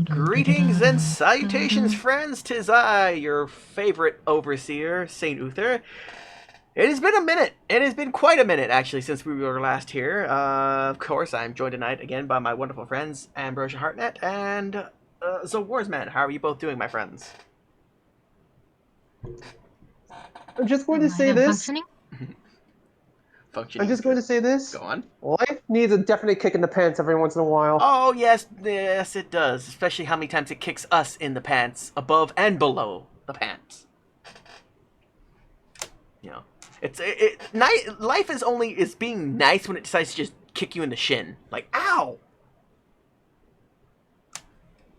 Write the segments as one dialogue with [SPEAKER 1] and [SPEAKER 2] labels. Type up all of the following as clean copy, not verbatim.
[SPEAKER 1] Greetings and salutations, friends. 'Tis I, your favorite overseer, Saint Uther. It has been a minute. It has been quite a minute, actually, since we were last here. Of course, I'm joined tonight again by my wonderful friends, Ambrosia Hartnett and Warsman. How are you both doing, my friends?
[SPEAKER 2] I'm just going to
[SPEAKER 3] Am I
[SPEAKER 2] say
[SPEAKER 3] not
[SPEAKER 2] this.
[SPEAKER 3] functioning?
[SPEAKER 1] Functioning.
[SPEAKER 2] I'm just going to say this.
[SPEAKER 1] Go on.
[SPEAKER 2] Life needs a definite kick in the pants every once in a while.
[SPEAKER 1] Oh, yes, yes, it does. Especially how many times it kicks us in the pants, above and below the pants. You know, life is being nice when it decides to just kick you in the shin. Like, ow!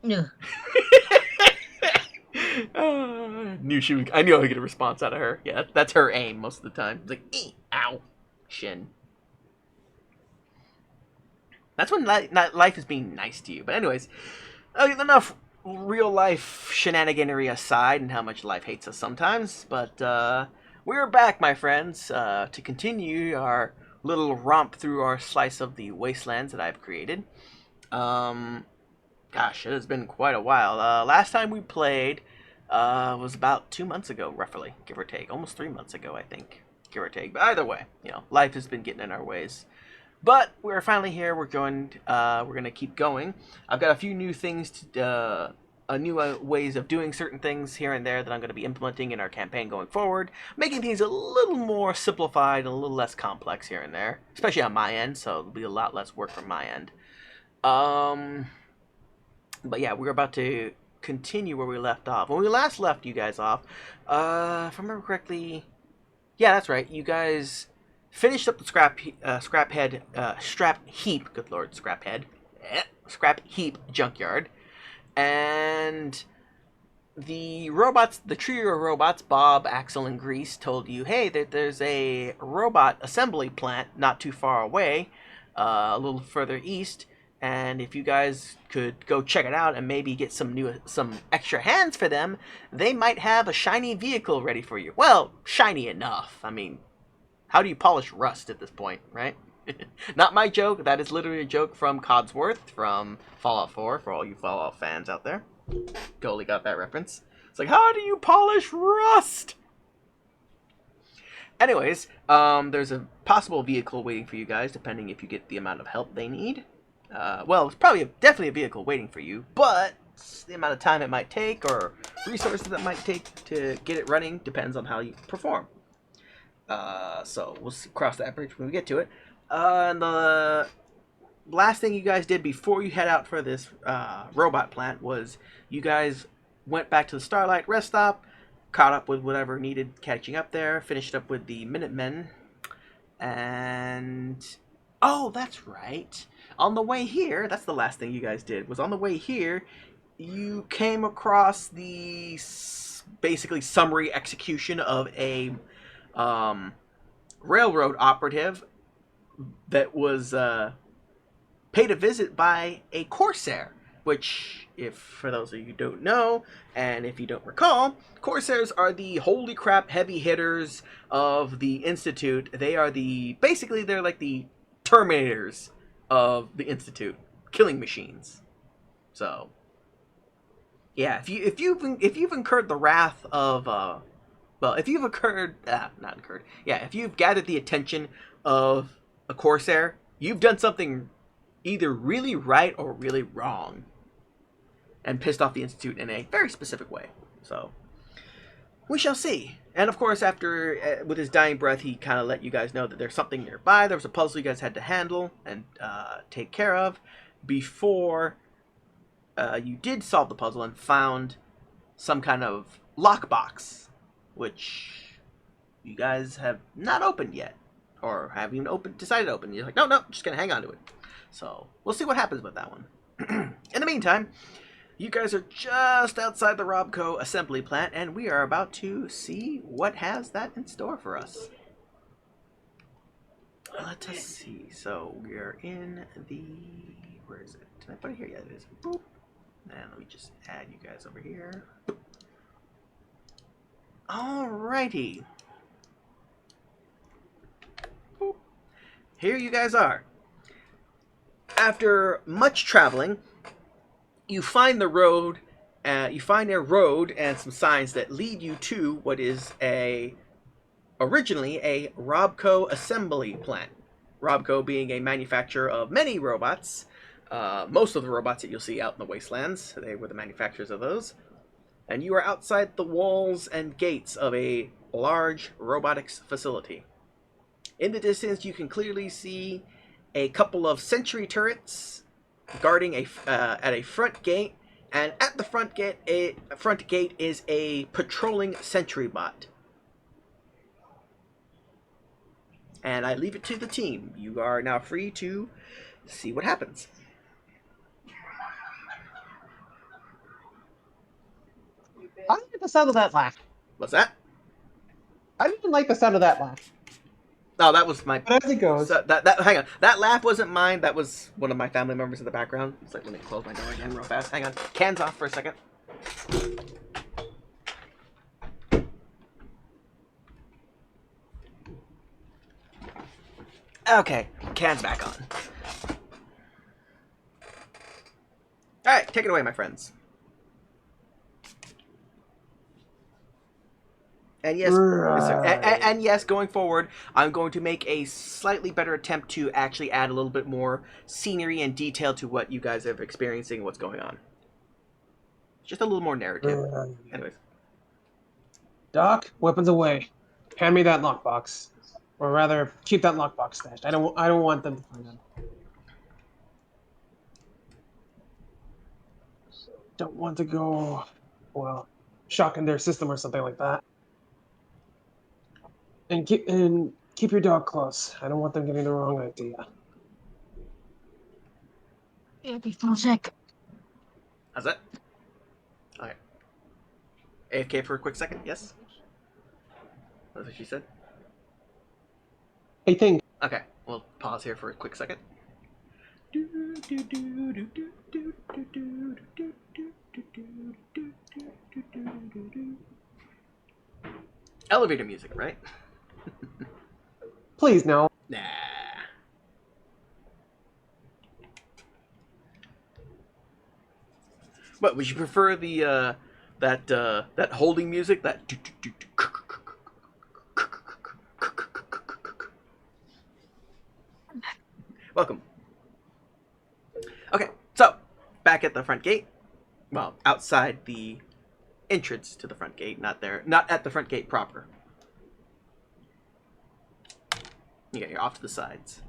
[SPEAKER 3] No.
[SPEAKER 1] I knew I would get a response out of her. Yeah, that's her aim most of the time. It's like, ow, shin. That's when life is being nice to you. But anyways, enough real life shenaniganery aside and how much life hates us sometimes. But we're back, my friends, to continue our little romp through our slice of the wastelands that I've created. Gosh, it has been quite a while. Last time we played was about 2 months ago, roughly, give or take. Almost 3 months ago, I think, give or take. But either way, life has been getting in our ways. But we're finally here. We're going to keep going. I've got a few new things new ways of doing certain things here and there that I'm going to be implementing in our campaign going forward, making things a little more simplified and a little less complex here and there, especially on my end. So it'll be a lot less work from my end. But yeah, we're about to continue where we left off. When we last left you guys off, if I remember correctly, yeah, that's right. You guys finished up the scrap heap. Good lord, scrap heap junkyard, and the trio of robots, Bob, Axel, and Grease, told you, hey, there's a robot assembly plant not too far away, a little further east. And if you guys could go check it out and maybe get some extra hands for them, they might have a shiny vehicle ready for you. Well, shiny enough. I mean, how do you polish rust at this point, right? Not my joke. That is literally a joke from Codsworth from Fallout 4, for all you Fallout fans out there. Totally got that reference. It's like, how do you polish rust? Anyways, there's a possible vehicle waiting for you guys, depending if you get the amount of help they need. Well, it's probably definitely a vehicle waiting for you, but the amount of time it might take or resources that might take to get it running depends on how you perform. So we'll cross that bridge when we get to it. And the last thing you guys did before you head out for this robot plant was you guys went back to the Starlight rest stop, caught up with whatever needed catching up there, finished up with the Minutemen, and oh, that's right. On the way here, that's the last thing you guys did, was on the way here, you came across the basically summary execution of a railroad operative that was paid a visit by a Corsair, which, if for those of you who don't know, and if you don't recall, Corsairs are the holy crap heavy hitters of the Institute. They are they're like the Terminators of the Institute, killing machines. So, yeah, if you've incurred the wrath of if you've if you've gathered the attention of a Corsair, you've done something either really right or really wrong, and pissed off the Institute in a very specific way. So, we shall see. And of course, after, with his dying breath, he kind of let you guys know that there's something nearby. There was a puzzle you guys had to handle and take care of before you did solve the puzzle and found some kind of lockbox, which you guys have not opened yet, or haven't even decided to open. You're like, no, just gonna hang on to it. So we'll see what happens with that one. In the meantime, you guys are just outside the Robco assembly plant, and we are about to see what has that in store for us. Let us see. So we are in the... Where is it? Did I put it here? Yeah, it is. Boop. And let me just add you guys over here. Alrighty. Boop. Here you guys are. After much traveling, you find the road. You find a road and some signs that lead you to what is originally a Robco assembly plant. Robco being a manufacturer of many robots. Most of the robots that you'll see out in the wastelands, they were the manufacturers of those. And you are outside the walls and gates of a large robotics facility. In the distance, you can clearly see a couple of sentry turrets guarding at a front gate, and at the front gate is a patrolling sentry bot. And I leave it to the team. You are now free to see what happens.
[SPEAKER 2] I didn't like the sound of that laugh.
[SPEAKER 1] What's that?
[SPEAKER 2] I didn't like the sound of that laugh.
[SPEAKER 1] Oh, that was my.
[SPEAKER 2] But as it goes,
[SPEAKER 1] Hang on. That laugh wasn't mine. That was one of my family members in the background. It's like, let me close my door again real fast. Hang on. Cans off for a second. Okay, cans back on. Alright, take it away, my friends. And yes, and yes, going forward, I'm going to make a slightly better attempt to actually add a little bit more scenery and detail to what you guys are experiencing and what's going on. Just a little more narrative. Anyways.
[SPEAKER 2] Doc, weapons away. Hand me that lockbox. Or rather, keep that lockbox stashed. I don't want them to find out. Don't want to go, well, shocking their system or something like that. And keep your dog close. I don't want them getting the wrong idea.
[SPEAKER 3] It'll be for a sec.
[SPEAKER 1] How's that? Alright. AFK for a quick second, yes? That's what she said?
[SPEAKER 2] Hey, think.
[SPEAKER 1] Okay, we'll pause here for a quick second. Elevator music, right?
[SPEAKER 2] Please, no.
[SPEAKER 1] Nah. What, would you prefer the that holding music? That welcome. Okay, so back at the front gate. Well, outside the entrance to the front gate, not at the front gate proper. Yeah, you're off to the sides.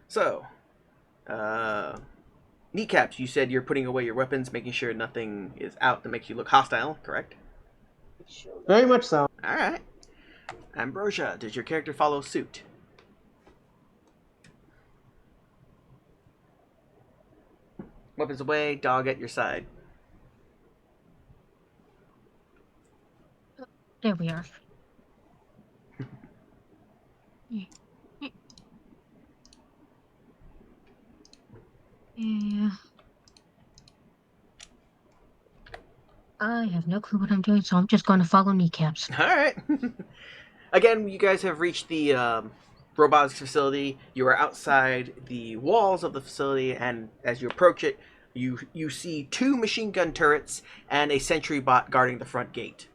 [SPEAKER 1] So, Kneecaps, you said you're putting away your weapons, making sure nothing is out that makes you look hostile, correct?
[SPEAKER 2] Very much so.
[SPEAKER 1] Alright. Ambrosia, does your character follow suit? Weapons away, dog at your side.
[SPEAKER 3] There we are. Yeah. I have no clue what I'm doing, so I'm just going to follow Kneecaps.
[SPEAKER 1] Alright. Again, you guys have reached the robotics facility. You are outside the walls of the facility, and as you approach it, you see 2 machine gun turrets and a sentry bot guarding the front gate.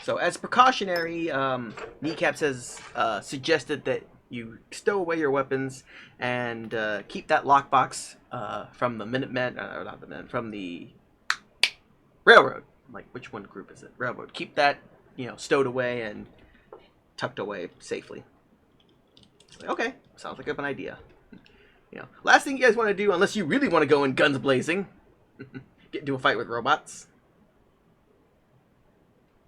[SPEAKER 1] So as precautionary, Kneecaps has suggested that you stow away your weapons and keep that lockbox from the Minutemen, not the Minutemen, from the Railroad. Like, which one group is it? Railroad. Keep that, stowed away and tucked away safely. Like, okay, sounds like a good idea. Last thing you guys want to do, unless you really want to go in guns blazing, get into a fight with robots.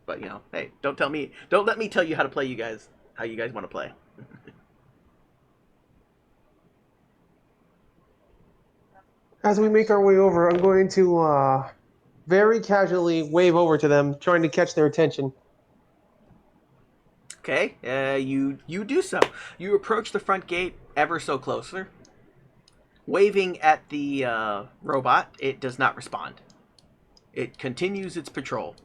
[SPEAKER 1] But hey, don't let me tell you how to play. How you guys want to play.
[SPEAKER 2] As we make our way over, I'm going to very casually wave over to them, trying to catch their attention.
[SPEAKER 1] Okay, you do so. You approach the front gate ever so closer. Waving at the robot, it does not respond. It continues its patrol.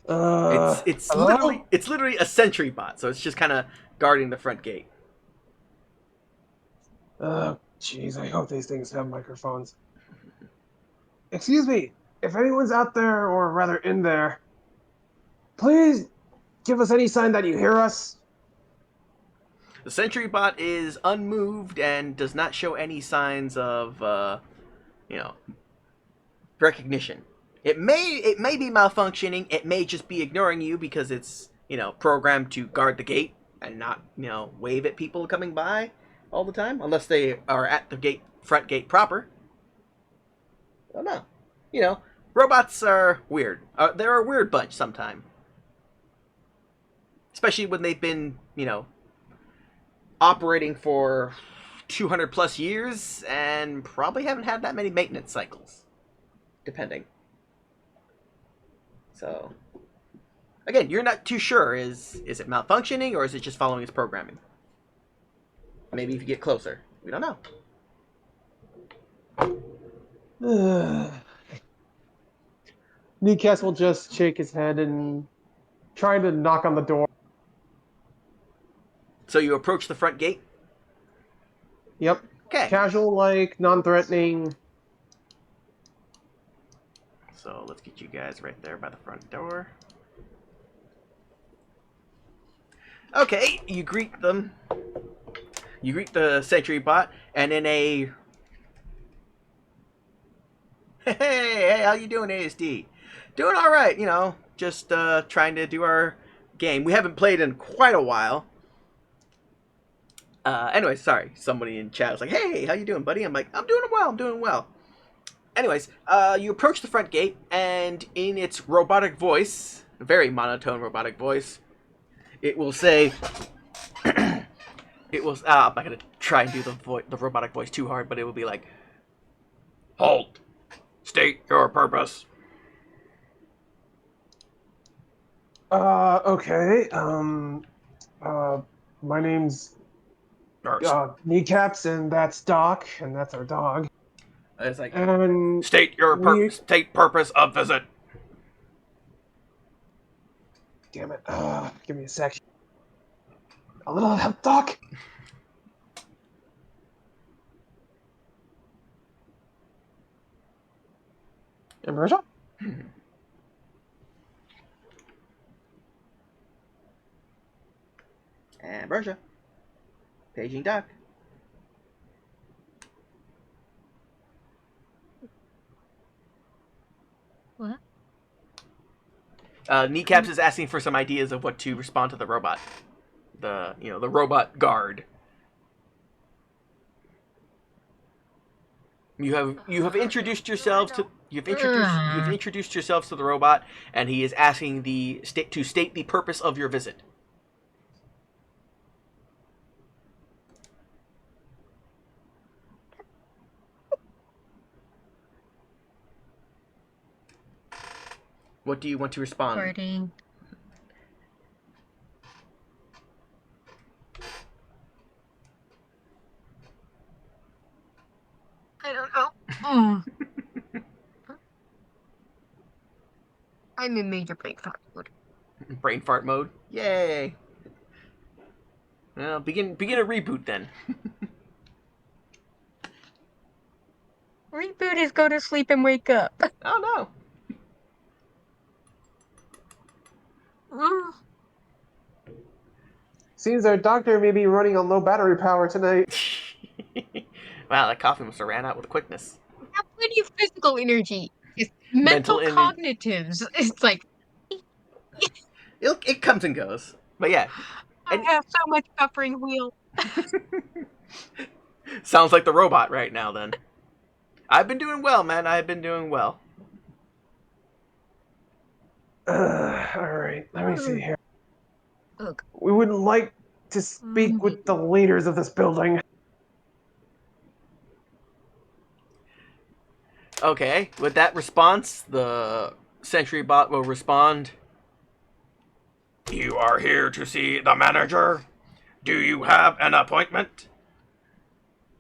[SPEAKER 1] It's literally a sentry bot, so it's just kind of guarding the front gate.
[SPEAKER 2] Jeez, I hope these things have microphones. Excuse me, if anyone's out there, or rather in there, please give us any sign that you hear us.
[SPEAKER 1] The sentry bot is unmoved and does not show any signs of, you know, recognition. It may be malfunctioning. It may just be ignoring you because it's programmed to guard the gate and not wave at people coming by all the time, unless they are at the front gate proper. I don't know. Robots are weird. They're a weird bunch sometimes, especially when they've been operating for 200 plus years and probably haven't had that many maintenance cycles, depending. So, again, you're not too sure. Is it malfunctioning or is it just following its programming? Maybe if you get closer. We don't know.
[SPEAKER 2] Kneecast will just shake his head and try to knock on the door.
[SPEAKER 1] So you approach the front gate?
[SPEAKER 2] Yep.
[SPEAKER 1] Okay.
[SPEAKER 2] Casual, non-threatening.
[SPEAKER 1] So let's get you guys right there by the front door. Okay, you greet them. You greet the sentry bot, and in a... Hey, how you doing, ASD? Doing all right, just trying to do our game. We haven't played in quite a while. Anyway, sorry. Somebody in chat was like, hey, how you doing, buddy? I'm like, I'm doing well. Anyways, you approach the front gate, and in its robotic voice, a very monotone robotic voice, it will say... I'm not going to try and do the robotic voice too hard, but it will be like, halt! State your purpose.
[SPEAKER 2] Okay. My name's Kneecaps, and that's Doc, and that's our dog.
[SPEAKER 1] It's like,
[SPEAKER 2] and
[SPEAKER 1] state purpose of visit.
[SPEAKER 2] Damn it. Give me a sec. A little help, Doc. Ambrosia?
[SPEAKER 1] Ambrosia. Paging Doc.
[SPEAKER 3] What?
[SPEAKER 1] Kneecaps is asking for some ideas of what to respond to the robot. The robot guard. You have introduced yourselves to you've introduced yourselves to the robot, and he is asking to state the purpose of your visit. What do you want to respond?
[SPEAKER 3] Recording. I don't know. I'm in major brain fart mode.
[SPEAKER 1] Brain fart mode. Yay! Well, begin a reboot then.
[SPEAKER 3] Reboot is go to sleep and wake up.
[SPEAKER 1] Oh no.
[SPEAKER 2] Seems our doctor may be running on low battery power tonight.
[SPEAKER 1] Wow, that coffee must have ran out with quickness.
[SPEAKER 3] I have plenty of physical energy. It's mental cognitives. It's like
[SPEAKER 1] it comes and goes. But yeah.
[SPEAKER 3] I have so much suffering wheel.
[SPEAKER 1] Sounds like the robot right now then. I've been doing well, man. I've been doing well.
[SPEAKER 2] Alright, let me see here.
[SPEAKER 3] Ugh.
[SPEAKER 2] We would like to speak with the leaders of this building.
[SPEAKER 1] Okay, with that response, the sentry bot will respond. You are here to see the manager? Do you have an appointment?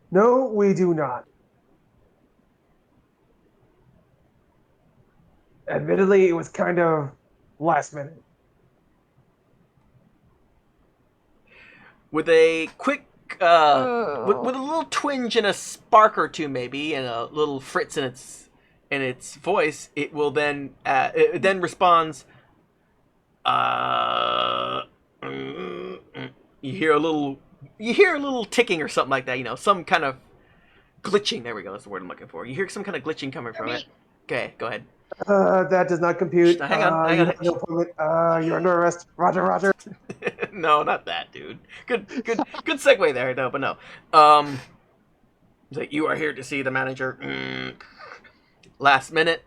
[SPEAKER 2] No, we do not. Admittedly, it was kind of last minute.
[SPEAKER 1] With a quick with a little twinge and a spark or two, maybe, and a little fritz in its voice, it will then it then responds. You hear a little ticking or something like that. You know, some kind of glitching. There we go. That's the word I'm looking for. You hear some kind of glitching coming from it. Okay, go ahead.
[SPEAKER 2] That does not compute.
[SPEAKER 1] Hang on.
[SPEAKER 2] You're under arrest. Roger, Roger.
[SPEAKER 1] No, not that, dude. Good segue there, though. But no. It's like, you are here to see the manager. Last minute.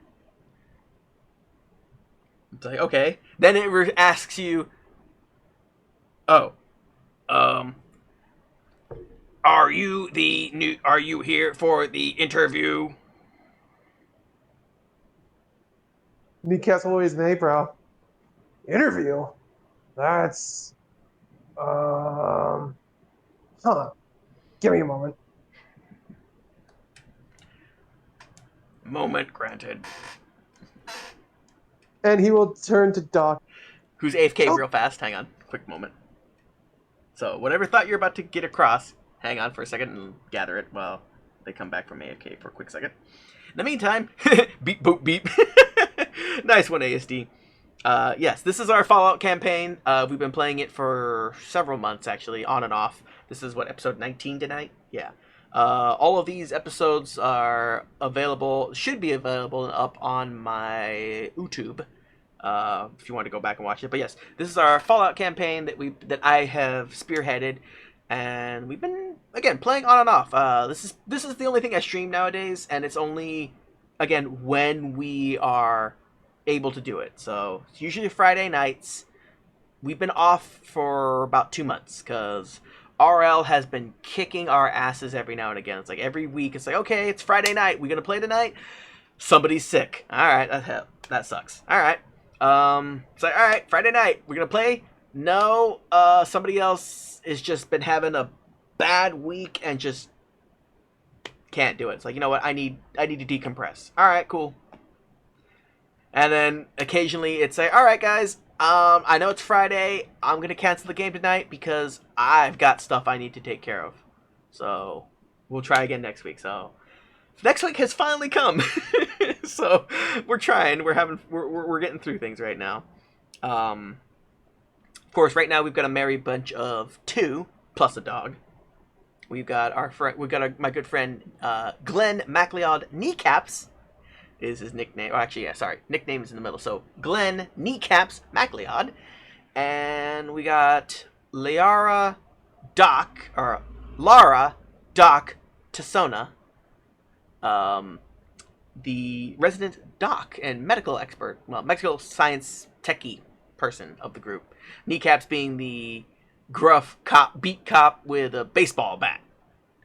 [SPEAKER 1] It's like, okay. Then it asks you, oh, are you here for the interview?
[SPEAKER 2] Kneecaps always an eyebrow. Interview? That's... Huh. Give me a moment.
[SPEAKER 1] Moment granted.
[SPEAKER 2] And he will turn to Doc.
[SPEAKER 1] Who's AFK real fast. Hang on. Quick moment. So, whatever thought you're about to get across, hang on for a second and gather it while they come back from AFK for a quick second. In the meantime, beep, boop, beep. Nice one, ASD. Yes, this is our Fallout campaign. We've been playing it for several months, actually, on and off. This is, what, episode 19 tonight? Yeah. All of these episodes are available, should be available up on my YouTube, if you want to go back and watch it. But yes, this is our Fallout campaign that I have spearheaded, and we've been, again, playing on and off. This is the only thing I stream nowadays, and it's only, again, when we are able to do it. So it's usually Friday nights. We've been off for about 2 months because RL has been kicking our asses every now and again. It's like every week it's like, okay, it's Friday night, we gonna play tonight? Somebody's sick. Alright, that sucks. Alright. It's like, alright, Friday night, we're gonna play? No, somebody else has just been having a bad week and just can't do it. It's like, you know what, I need to decompress. Alright, cool. And then occasionally it's like, alright guys, I know it's Friday, I'm going to cancel the game tonight because I've got stuff I need to take care of. So, we'll try again next week. So, next week has finally come. So, we're trying, we're getting through things right now. Of course, right now we've got a merry bunch of 2, plus a dog. We've got my good friend, Glenn MacLeod Kneecaps, is his nickname. Oh, actually, yeah, sorry. Nickname is in the middle. So, Glenn Kneecaps MacLeod. And we got Lara Doc Tassona, the resident doc and medical expert, well, medical science techie person of the group. Kneecaps being the gruff beat cop with a baseball bat,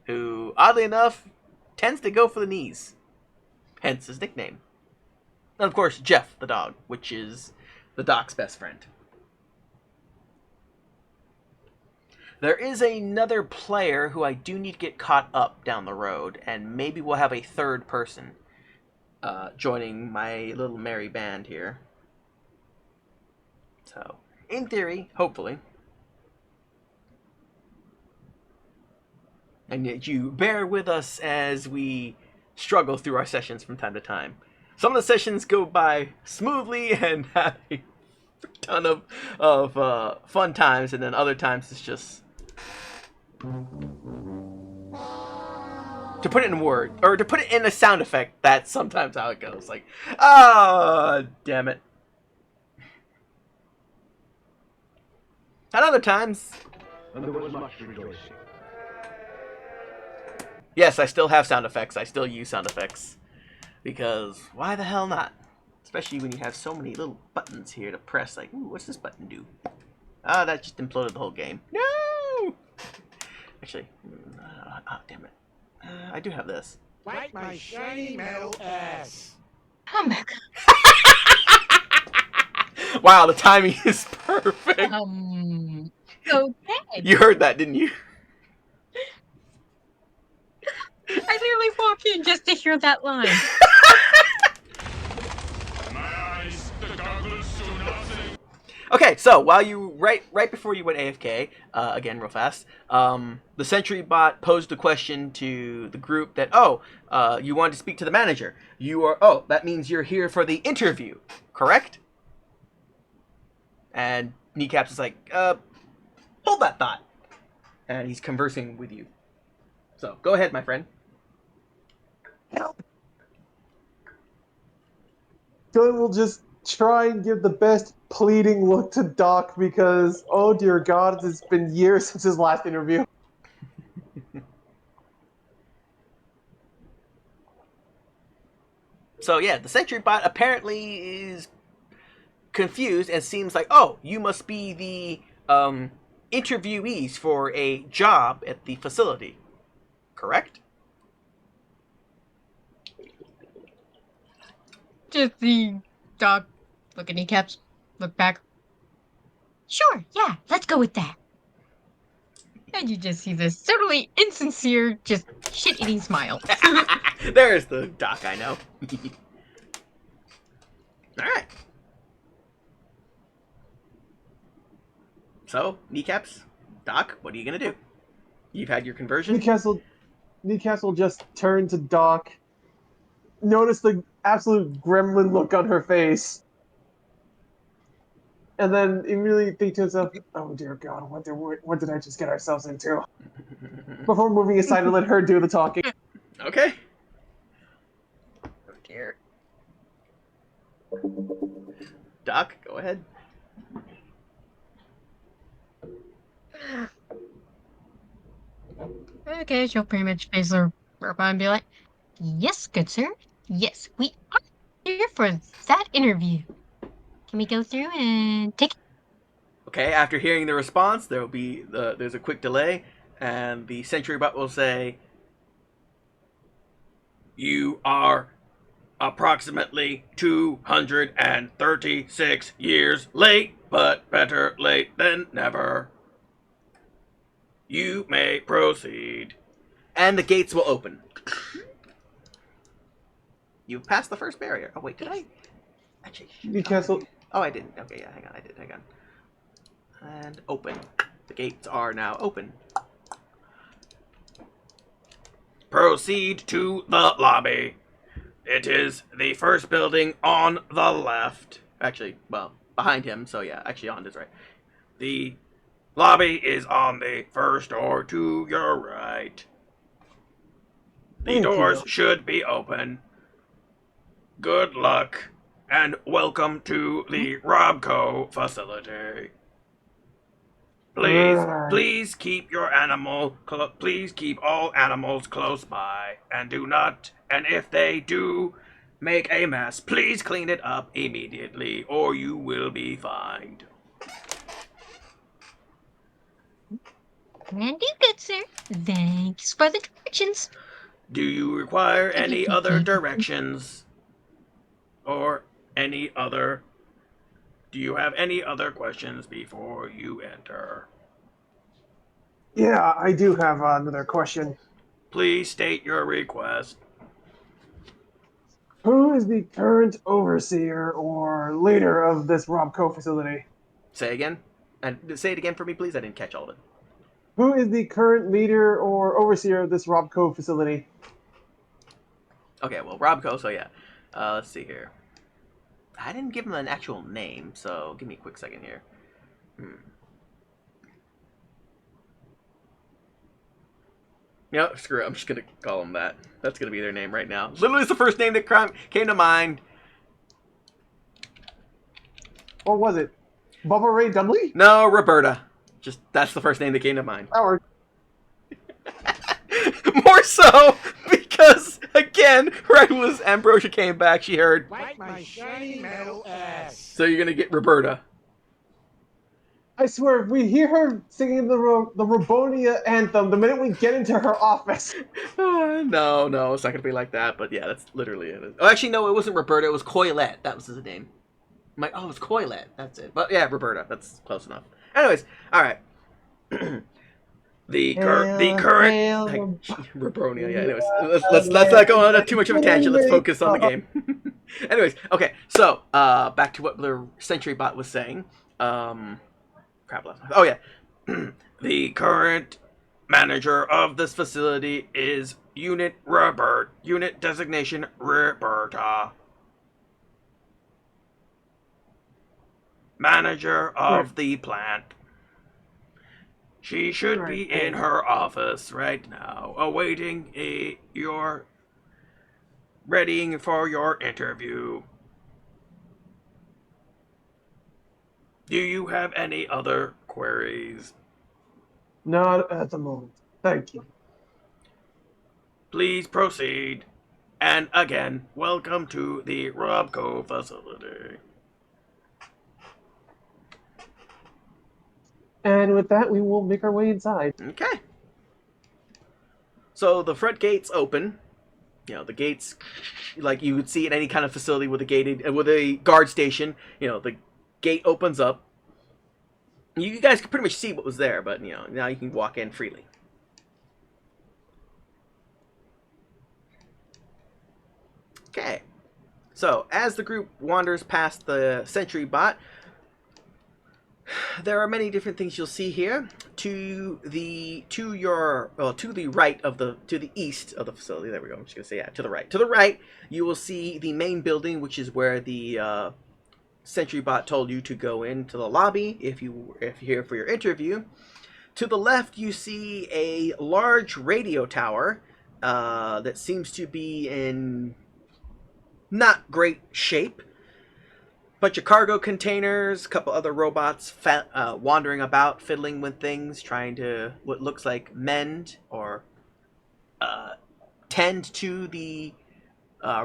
[SPEAKER 1] who, oddly enough, tends to go for the knees. Hence his nickname. And of course, Jeff, the dog, which is the doc's best friend. There is another player who I do need to get caught up down the road, and maybe we'll have a third person joining my little merry band here. So, in theory, hopefully. And yet you bear with us as we struggle through our sessions from time to time. Some of the sessions go by smoothly and have a ton of fun times, and then other times it's just, to put it in word, or to put it in a sound effect, that's sometimes how it goes. Like, ah, damn it. At other times,
[SPEAKER 4] and there was much rejoicing.
[SPEAKER 1] Yes, I still have sound effects. I still use sound effects. Because why the hell not? Especially when you have so many little buttons here to press. Like, ooh, what's this button do? Ah, that just imploded the whole game. No! Actually, damn it. I do have this.
[SPEAKER 4] Like my shiny metal ass.
[SPEAKER 3] Oh my god.
[SPEAKER 1] Wow, the timing is perfect.
[SPEAKER 3] Okay.
[SPEAKER 1] You heard that, didn't you?
[SPEAKER 3] I literally walked in just to hear that line.
[SPEAKER 1] Okay, so while you right before you went AFK, again real fast, the Sentry bot posed a question to the group that you wanted to speak to the manager. That means you're here for the interview, correct? And Kneecaps is like, hold that thought, and he's conversing with you. So go ahead, my friend.
[SPEAKER 2] Dylan will just try and give the best pleading look to Doc because, oh dear God, it's been years since his last interview.
[SPEAKER 1] So yeah, the Sentry bot apparently is confused and seems like, you must be the interviewees for a job at the facility, correct?
[SPEAKER 3] Just the dog look at Kneecaps, look back. Sure, yeah, let's go with that. And you just see this totally insincere, just shit-eating smile.
[SPEAKER 1] There's the Doc I know. Alright. So, Kneecaps, Doc, what are you gonna do? You've had your conversion?
[SPEAKER 2] Kneecaps will just turn to Doc, notice the absolute gremlin look on her face, and then immediately think to himself, oh dear God, what did I just get ourselves into? Before moving aside and let her do the talking.
[SPEAKER 1] Okay.
[SPEAKER 3] Oh dear.
[SPEAKER 1] Doc, go ahead.
[SPEAKER 3] Okay, she'll pretty much face the robot and be like, yes, good sir. Yes, we are here for that interview. Can we go through and take...
[SPEAKER 1] Okay, after hearing the response, there's a quick delay, and the Sentry bot will say, "You are approximately 236 years late, but better late than never. You may proceed." And the gates will open. You've passed the first barrier. Oh wait, did I? Actually,
[SPEAKER 2] Kneecaps
[SPEAKER 1] oh, I didn't. Okay, yeah, hang on, I did. Hang on. And open. The gates are now open. Proceed to the lobby. It is the first building on the left. Actually, well, behind him, so yeah, actually on his right. The lobby is on the first door to your right. The
[SPEAKER 2] Thank
[SPEAKER 1] doors
[SPEAKER 2] you.
[SPEAKER 1] should be open. Good luck, and welcome to the Robco facility. Please keep your please keep all animals close by, and if they do make a mess, please clean it up immediately, or you will be fined.
[SPEAKER 3] And you good, sir. Thanks for the directions.
[SPEAKER 1] Do you require any other directions? Or do you have any other questions before you enter?
[SPEAKER 2] Yeah, I do have another question.
[SPEAKER 1] Please state your request.
[SPEAKER 2] Who is the current overseer or leader of this Robco facility?
[SPEAKER 1] Say again? And say it again for me, please. I didn't catch all of it.
[SPEAKER 2] Who is the current leader or overseer of this Robco facility?
[SPEAKER 1] Okay, well, Robco, so yeah. Let's see here. I didn't give him an actual name, so give me a quick second here. You know, screw it. I'm just going to call them that. That's going to be their name right now. Literally, it's the first name that came to mind.
[SPEAKER 2] Or was it Bubba Ray Dudley?
[SPEAKER 1] No, Roberta. Just, that's the first name that came to mind.
[SPEAKER 2] Or
[SPEAKER 1] More so, because, again, right as Ambrosia came back, she heard,
[SPEAKER 4] Like my shiny metal ass.
[SPEAKER 1] so you're going to get Roberta.
[SPEAKER 2] I swear, if we hear her singing the Robonia anthem the minute we get into her office.
[SPEAKER 1] No, it's not going to be like that, but yeah, that's literally it. Oh, actually, no, it wasn't Roberta, it was Coilette. That was his name. I'm like, oh, it's Coilette. That's it. But yeah, Roberta. That's close enough. Anyways, all right. the current Robonia. Yeah. Anyways, let's not go on too much of a tangent. Let's focus on the game. Anyways, okay. So back to what the Sentry Bot was saying. Crap. Oh yeah. The current manager of this facility is Unit Robert. Unit designation Roberta. Manager
[SPEAKER 2] Right.
[SPEAKER 1] of the plant. She should
[SPEAKER 2] Right,
[SPEAKER 1] be in
[SPEAKER 2] and-
[SPEAKER 1] her office right now, awaiting your readying for your interview. Do you have any other queries?
[SPEAKER 2] Not at the moment. Thank you.
[SPEAKER 1] Please proceed. And again, welcome to the Robco facility.
[SPEAKER 2] And with that, we will make our way inside.
[SPEAKER 1] Okay. So the front gates open. You know, the gates, like you would see in any kind of facility with a guard station. You know, the gate opens up. You guys could pretty much see what was there, but you know, now you can walk in freely. Okay. So as the group wanders past the sentry bot, there are many different things you'll see here. To the right of to the east of the facility. There we go. I'm just gonna say yeah, to the right. To the right, you will see the main building, which is where the sentry bot told you to go into the lobby if you're here for your interview. To the left, you see a large radio tower that seems to be in not great shape. Bunch of cargo containers, a couple other robots wandering about, fiddling with things, trying to what looks like mend or tend to the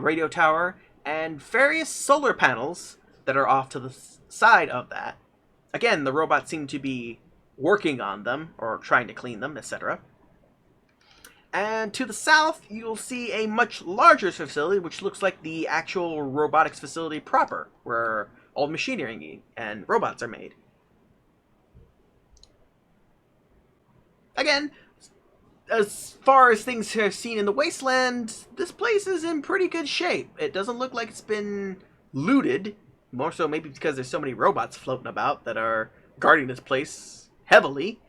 [SPEAKER 1] radio tower, and various solar panels that are off to the side of that. Again, the robots seem to be working on them or trying to clean them, etc. And to the south, you'll see a much larger facility, which looks like the actual robotics facility proper, where all machinery and robots are made. Again, as far as things are seen in the wasteland, this place is in pretty good shape. It doesn't look like it's been looted, more so maybe because there's so many robots floating about that are guarding this place heavily.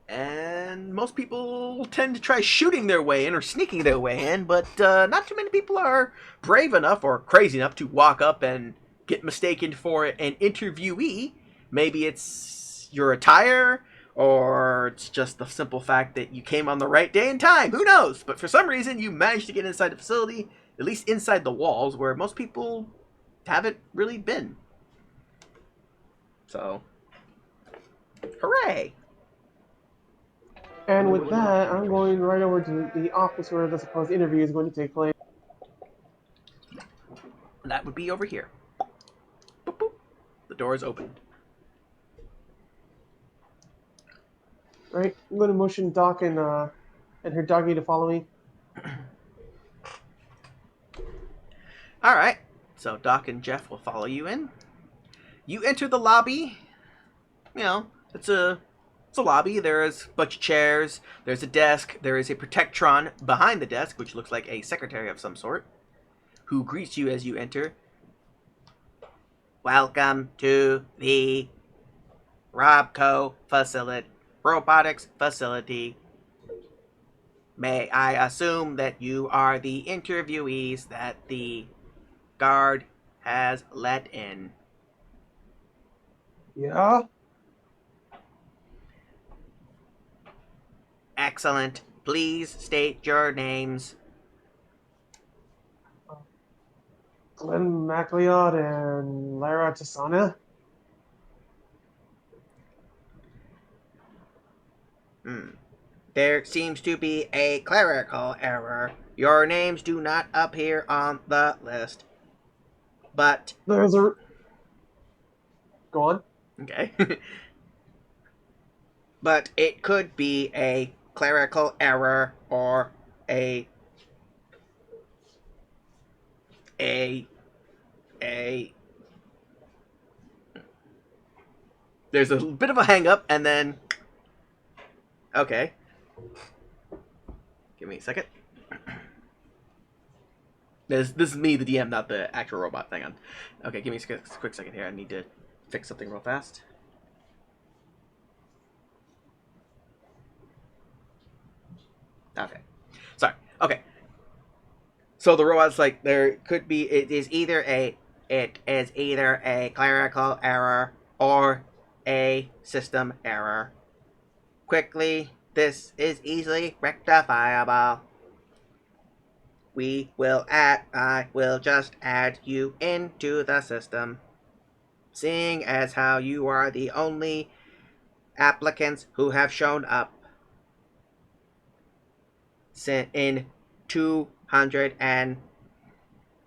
[SPEAKER 1] And most people tend to try shooting their way in or sneaking their way in, but not too many people are brave enough or crazy enough to walk up and get mistaken for an interviewee. Maybe it's your attire, or it's just the simple fact that you came on the right day and time. Who knows? But for some reason, you managed to get inside the facility, at least inside the walls, where most people haven't really been. So, hooray!
[SPEAKER 2] And with that, I'm going right over to the office where the supposed interview is going to take place.
[SPEAKER 1] That would be over here. Boop, boop. The door is open.
[SPEAKER 2] Right? I'm going to motion Doc and her doggy to follow me.
[SPEAKER 1] All right. So Doc and Jeff will follow you in. You enter the lobby. You know, it's a lobby. There is a bunch of chairs. There's a desk. There is a Protectron behind the desk, which looks like a secretary of some sort, who greets you as you enter. Welcome to the Robco facility, robotics facility. May I assume that you are the interviewees that the guard has let in?
[SPEAKER 2] Yeah?
[SPEAKER 1] Excellent. Please state your names.
[SPEAKER 2] Glenn MacLeod and Lara Tasana?
[SPEAKER 1] There seems to be a clerical error. Your names do not appear on the list. But,
[SPEAKER 2] There's a... Go on.
[SPEAKER 1] okay. But it could be a clerical error or there's a bit of a hang up and then okay. Give me a second. This is me, the DM, not the actual robot. Hang on. Okay, give me a quick second here. I need to fix something real fast. Okay. Sorry. Okay. So the robot's like, there could be, it is either a clerical error or a system error. Quickly, this is easily rectifiable. I will just add you into the system. Seeing as how you are the only applicants who have shown up in 200 and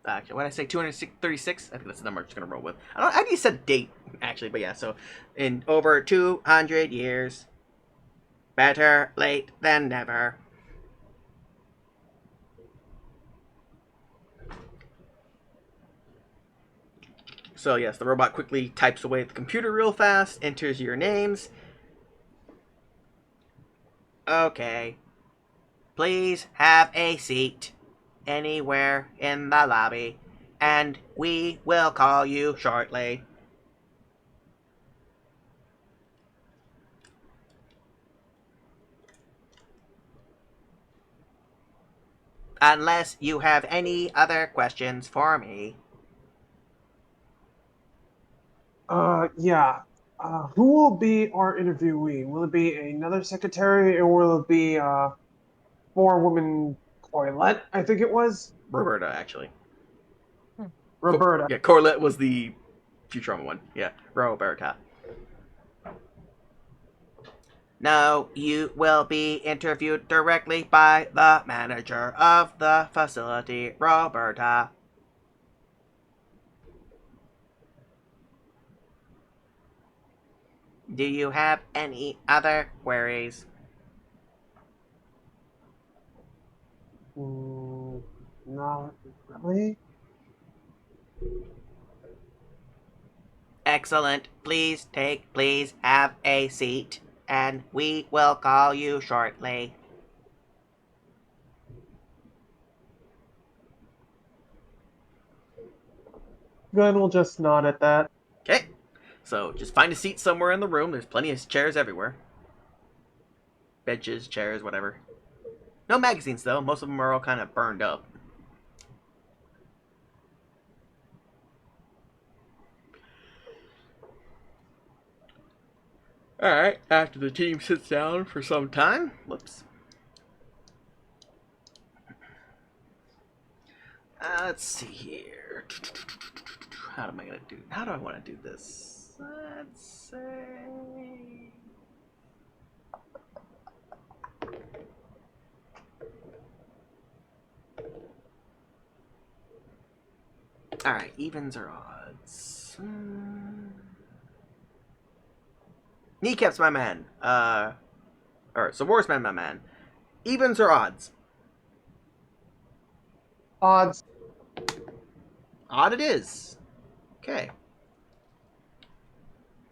[SPEAKER 1] actually, what did I say? 236? I think that's the number I'm just gonna roll with. I need to set a date actually, but yeah. So in over 200 years, better late than never. So yes, the robot quickly types away at the computer real fast, enters your names. Okay. Please have a seat anywhere in the lobby, and we will call you shortly. Unless you have any other questions for me.
[SPEAKER 2] Yeah. Who will be our interviewee? Will it be another secretary, or will it be, four-woman toilet? I think it was?
[SPEAKER 1] Roberta, actually.
[SPEAKER 2] Roberta.
[SPEAKER 1] Yeah, Corlett was the Futurama one. Yeah, Roberta. No, you will be interviewed directly by the manager of the facility, Roberta. Do you have any other queries?
[SPEAKER 2] Not really.
[SPEAKER 1] Excellent. Please have a seat, and we will call you shortly.
[SPEAKER 2] Good, we'll just nod at that.
[SPEAKER 1] Okay. So just find a seat somewhere in the room. There's plenty of chairs everywhere. Benches, chairs, whatever. No magazines, though. Most of them are all kind of burned up. Alright, after the team sits down for some time. Whoops. Let's see here. How am I gonna do? How do I want to do this? Let's say. Alright, evens or odds? Kneecaps, my man. Swordsman, my man. Evens or odds?
[SPEAKER 2] Odds.
[SPEAKER 1] Odd it is. Okay.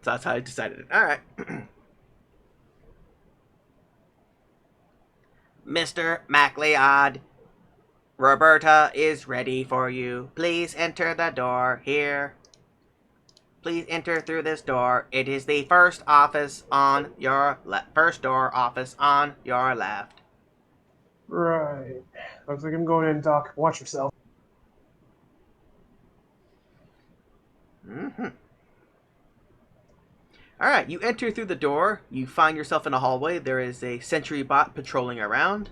[SPEAKER 1] So that's how I decided it. Alright. Mr. MacLeod, Roberta is ready for you. Please enter the door here. Please enter through this door. It is the first office on your first door office on your left.
[SPEAKER 2] Right. Looks like I'm going in, Doc. Watch yourself.
[SPEAKER 1] Mm-hmm. Alright, you enter through the door. You find yourself in a hallway. There is a sentry bot patrolling around.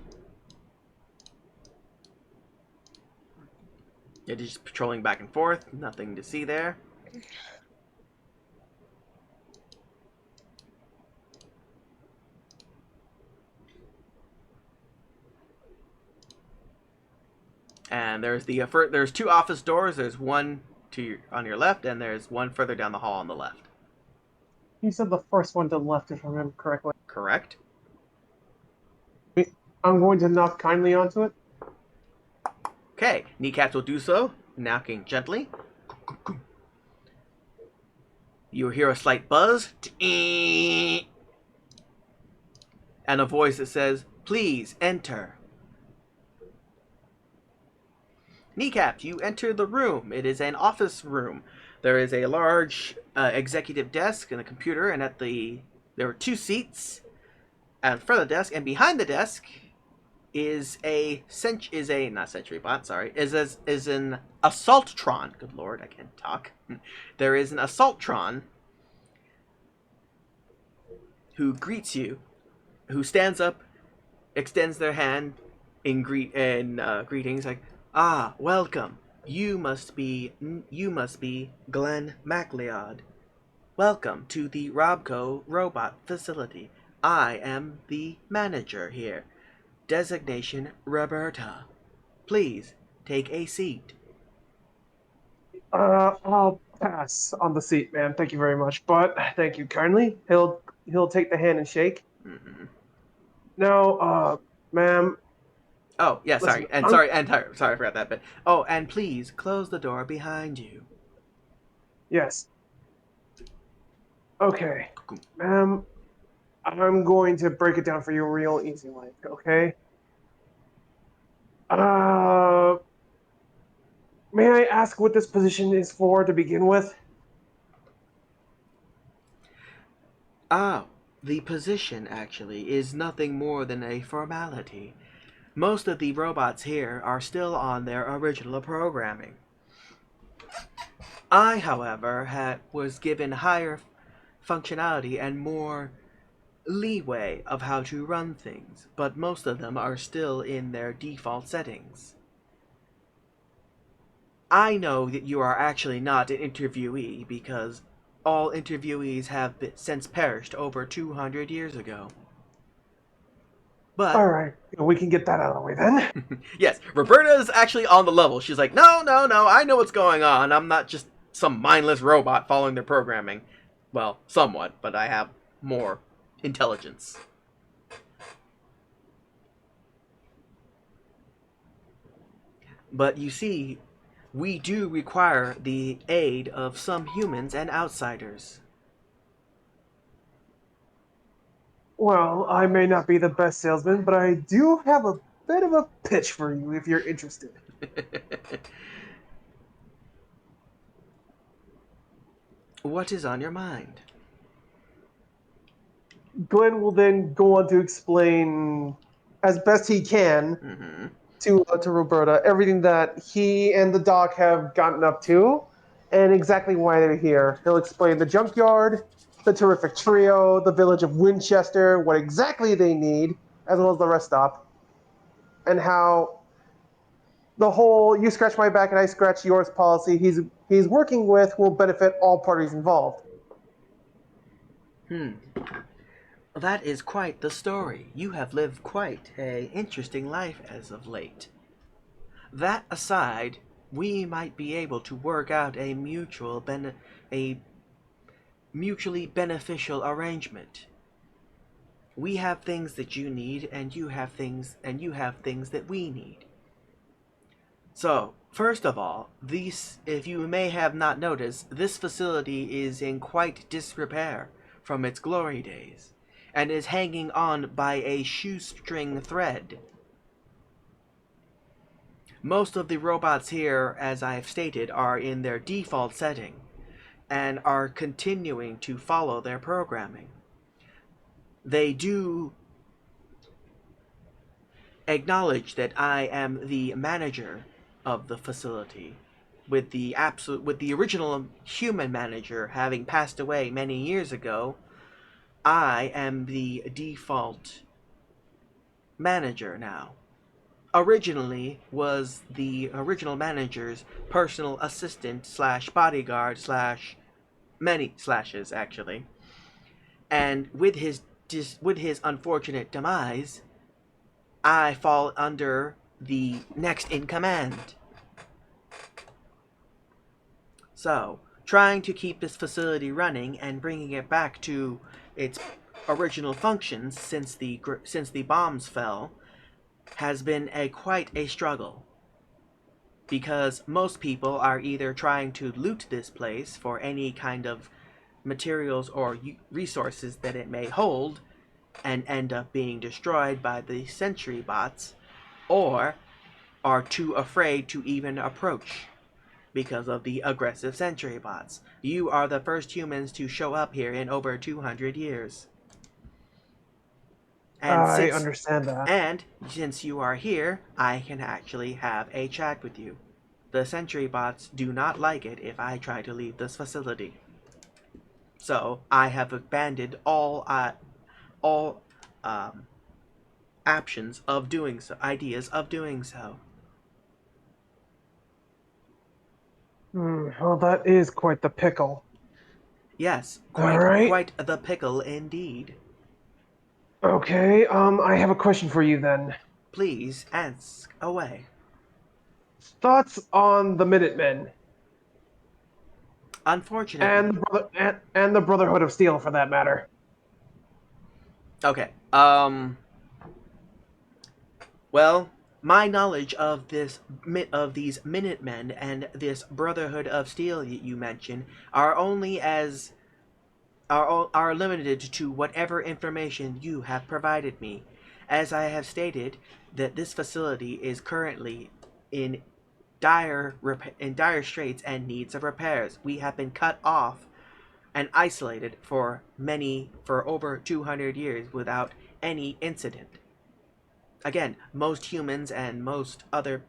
[SPEAKER 1] It is just patrolling back and forth. Nothing to see there. And there's there's two office doors. There's one on your left, and there's one further down the hall on the left.
[SPEAKER 2] You said the first one to the left, if I remember correctly.
[SPEAKER 1] Correct.
[SPEAKER 2] I'm going to knock kindly onto it.
[SPEAKER 1] Okay, Kneecaps will do so, knocking gently. You hear a slight buzz, and a voice that says, "Please enter." Kneecaps, you enter the room. It is an office room. There is a large executive desk and a computer, and there are two seats in front of the desk, and behind the desk not sentry bot, sorry, is an assaultron. Good lord, I can't talk. There is an assaultron who greets you, who stands up, extends their hand in greetings, like, ah, welcome. You must be Glenn MacLeod. Welcome to the Robco robot facility. I am the manager here. Designation Roberta. Please take a seat.
[SPEAKER 2] I'll pass on the seat, ma'am. Thank you very much, but thank you kindly. He'll take the hand and shake.
[SPEAKER 1] Mm-hmm.
[SPEAKER 2] Now, ma'am,
[SPEAKER 1] Oh, yeah,
[SPEAKER 2] listen,
[SPEAKER 1] sorry, I forgot that bit. Oh, and please close the door behind you.
[SPEAKER 2] yes. Okay, ma'am, I'm going to break it down for you real easy, like, okay? Uh, may I ask what this position is for to begin with?
[SPEAKER 1] Ah, the position, actually, is nothing more than a formality. Most of the robots here are still on their original programming. I, however, was given higher functionality and more leeway of how to run things, but most of them are still in their default settings. I know that you are actually not an interviewee because all interviewees have since perished over 200 years ago. But,
[SPEAKER 2] Alright, we can get that out of the way then.
[SPEAKER 1] yes, Roberta's actually on the level. She's like, no, I know what's going on. I'm not just some mindless robot following their programming. Well, somewhat, but I have more intelligence. But you see, we do require the aid of some humans and outsiders.
[SPEAKER 2] Well, I may not be the best salesman, but I do have a bit of a pitch for you if you're interested.
[SPEAKER 1] What is on your mind?
[SPEAKER 2] Glenn will then go on to explain, as best he can,
[SPEAKER 1] Mm-hmm.
[SPEAKER 2] to Roberta everything that he and the doc have gotten up to, and exactly why they're here. He'll explain the junkyard, the terrific trio, the village of Winchester, what exactly they need, as well as the rest stop, and how the whole "you scratch my back and I scratch yours" policy he's working with will benefit all parties involved.
[SPEAKER 1] That is quite the story. You have lived quite a interesting life as of late. That aside, we might be able to work out a mutually beneficial arrangement. We have things that you need, and you have things that we need. So, first of all, if you may have not noticed, this facility is in quite disrepair from its glory days, and is hanging on by a shoestring thread. Most of the robots here, as I have stated, are in their default setting, and are continuing to follow their programming. They do acknowledge that I am the manager of the facility, with the original human manager having passed away many years ago. I am the default manager now. Originally was the original manager's personal assistant slash bodyguard slash many slashes actually, and with his unfortunate demise, I fall under the next in command. So, trying to keep this facility running and bringing it back to its original functions since the bombs fell has been quite a struggle. Because most people are either trying to loot this place for any kind of materials or resources that it may hold and end up being destroyed by the sentry bots, or are too afraid to even approach because of the aggressive sentry bots. You are the first humans to show up here in over 200 years. And
[SPEAKER 2] I
[SPEAKER 1] since
[SPEAKER 2] understand that.
[SPEAKER 1] and since you are here, I can actually have a chat with you. The sentry bots do not like it if I try to leave this facility. So I have abandoned all options of doing so, ideas of doing so.
[SPEAKER 2] Well, that is quite the pickle.
[SPEAKER 1] Yes,
[SPEAKER 2] All right.
[SPEAKER 1] quite the pickle indeed.
[SPEAKER 2] Okay. I have a question for you then.
[SPEAKER 1] Please ask away.
[SPEAKER 2] Thoughts on the Minutemen
[SPEAKER 1] Unfortunately,
[SPEAKER 2] and and the Brotherhood of Steel, for that matter?
[SPEAKER 1] okay. Well, my knowledge of these Minutemen and this Brotherhood of Steel that you mention are only as are limited to whatever information you have provided me. As I have stated, that this facility is currently in dire straits and needs of repairs. We have been cut off and isolated for over 200 years without any incident. Again, most humans and other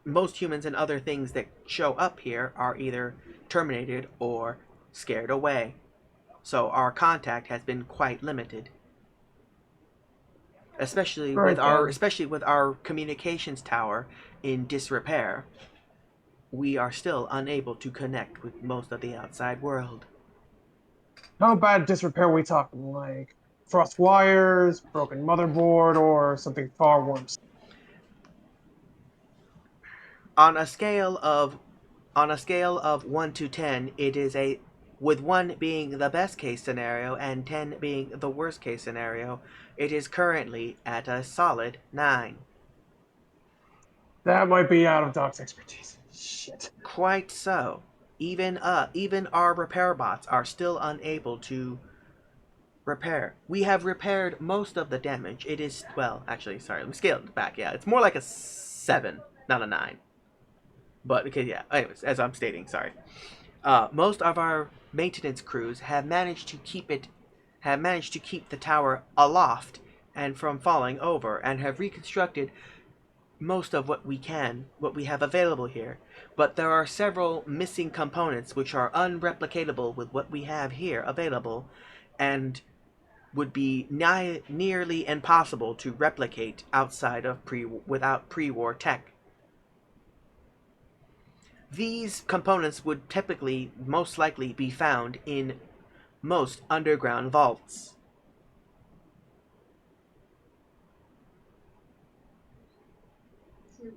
[SPEAKER 1] things that show up here are either terminated or scared away. So our contact has been quite limited,
[SPEAKER 2] Right then.
[SPEAKER 1] especially with our communications tower in disrepair. We are still unable to connect with most of the outside world.
[SPEAKER 2] How bad disrepair are we talking? Like frost wires, broken motherboard, or something far worse?
[SPEAKER 1] On a scale of 1 to 10, it is a with 1 being the best case scenario and 10 being the worst case scenario, it is currently at a solid 9.
[SPEAKER 2] That might be out of Doc's expertise. Shit.
[SPEAKER 1] Quite so. Even our repair bots are still unable to repair. We have repaired most of the damage. It is, well, actually, sorry, let me scale it back. Yeah, it's more like a 7, not a 9. But okay, yeah. Anyways, as I'm stating, sorry. Most of our maintenance crews have managed to keep the tower aloft and from falling over, and have reconstructed most of what we have available here. But there are several missing components which are unreplicatable with what we have here available, and would be nearly impossible to replicate without pre-war tech. These components would typically most likely be found in most underground vaults.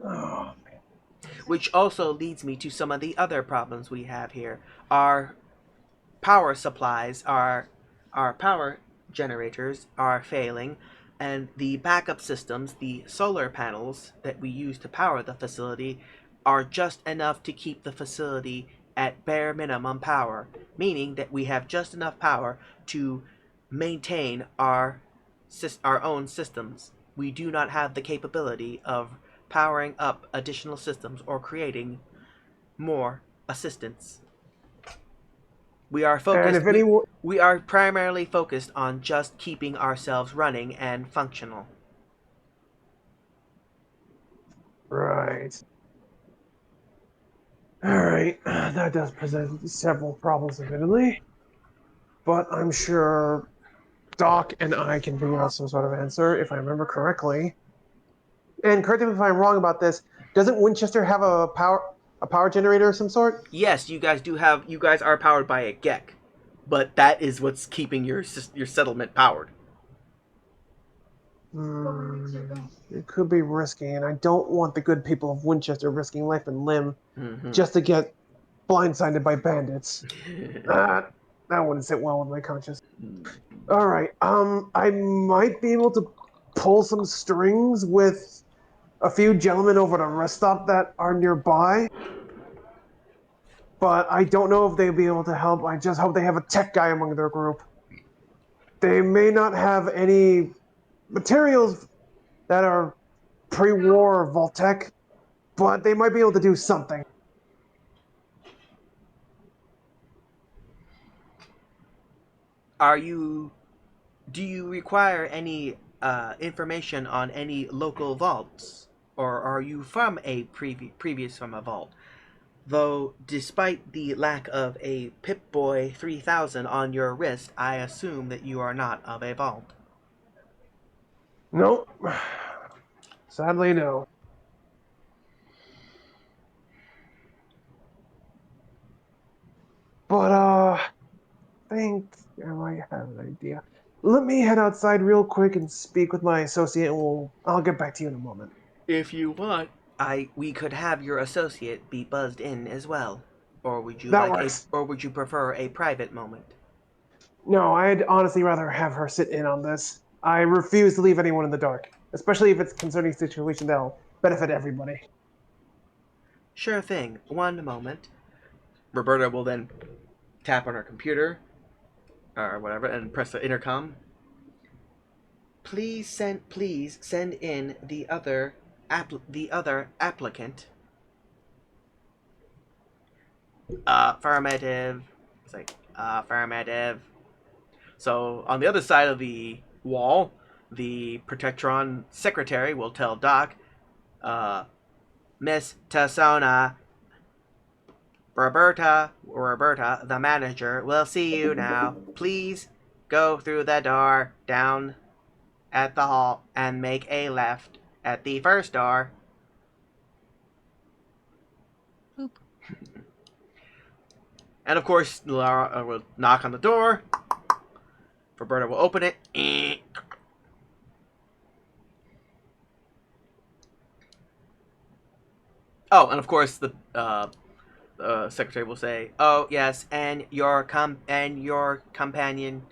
[SPEAKER 2] Oh,
[SPEAKER 1] Which also leads me to some of the other problems we have here. Our power supplies, our power generators are failing, and the backup systems, the solar panels that we use to power the facility, are just enough to keep the facility at bare minimum power, meaning that we have just enough power to maintain our own systems. We do not have the capability of powering up additional systems or creating more assistance. We are
[SPEAKER 2] and
[SPEAKER 1] focused.
[SPEAKER 2] if anyone,
[SPEAKER 1] We are primarily focused on just keeping ourselves running and functional.
[SPEAKER 2] right. All right, that does present several problems, admittedly, but I'm sure Doc and I can figure out some sort of answer if I remember correctly. And correct me if I'm wrong about this. Doesn't Winchester have a power generator of some sort?
[SPEAKER 1] Yes, you guys do have. You guys are powered by a GEC, but that is what's keeping your settlement powered.
[SPEAKER 2] It could be risky, and I don't want the good people of Winchester risking life and limb
[SPEAKER 1] Mm-hmm.
[SPEAKER 2] just to get blindsided by bandits. That wouldn't sit well with my conscience. All right, I might be able to pull some strings with a few gentlemen over at a rest stop that are nearby, but I don't know if they'll be able to help. I just hope they have a tech guy among their group. They may not have any materials that are pre-war Vault-Tec, but they might be able to do something.
[SPEAKER 1] Are you? Do you require any information on any local vaults? Or are you from a previous from a vault? Though, despite the lack of a Pip-Boy 3000 on your wrist, I assume that you are not of a vault.
[SPEAKER 2] Nope. Sadly, no. But, I think I might have an idea. Let me head outside real quick and speak with my associate, and I'll get back to you in a moment.
[SPEAKER 1] If you want, we could have your associate be buzzed in as well. Or
[SPEAKER 2] That works.
[SPEAKER 1] would you prefer a private moment?
[SPEAKER 2] No, I'd honestly rather have her sit in on this. I refuse to leave anyone in the dark, especially if it's concerning a situation that'll benefit everybody.
[SPEAKER 1] Sure thing. One moment. Roberta will then tap on her computer or whatever and press the intercom. Please send in the other applicant. Affirmative. It's like affirmative. So on the other side of the wall, the Protectron secretary will tell Doc, Miss Tassona, Roberta, the manager, will see you now. Please go through the door down at the hall and make a left at the first door.
[SPEAKER 3] Boop.
[SPEAKER 1] And of course, Laura will knock on the door. Roberta will open it. Oh, and of course the secretary will say, "Oh yes, and your companion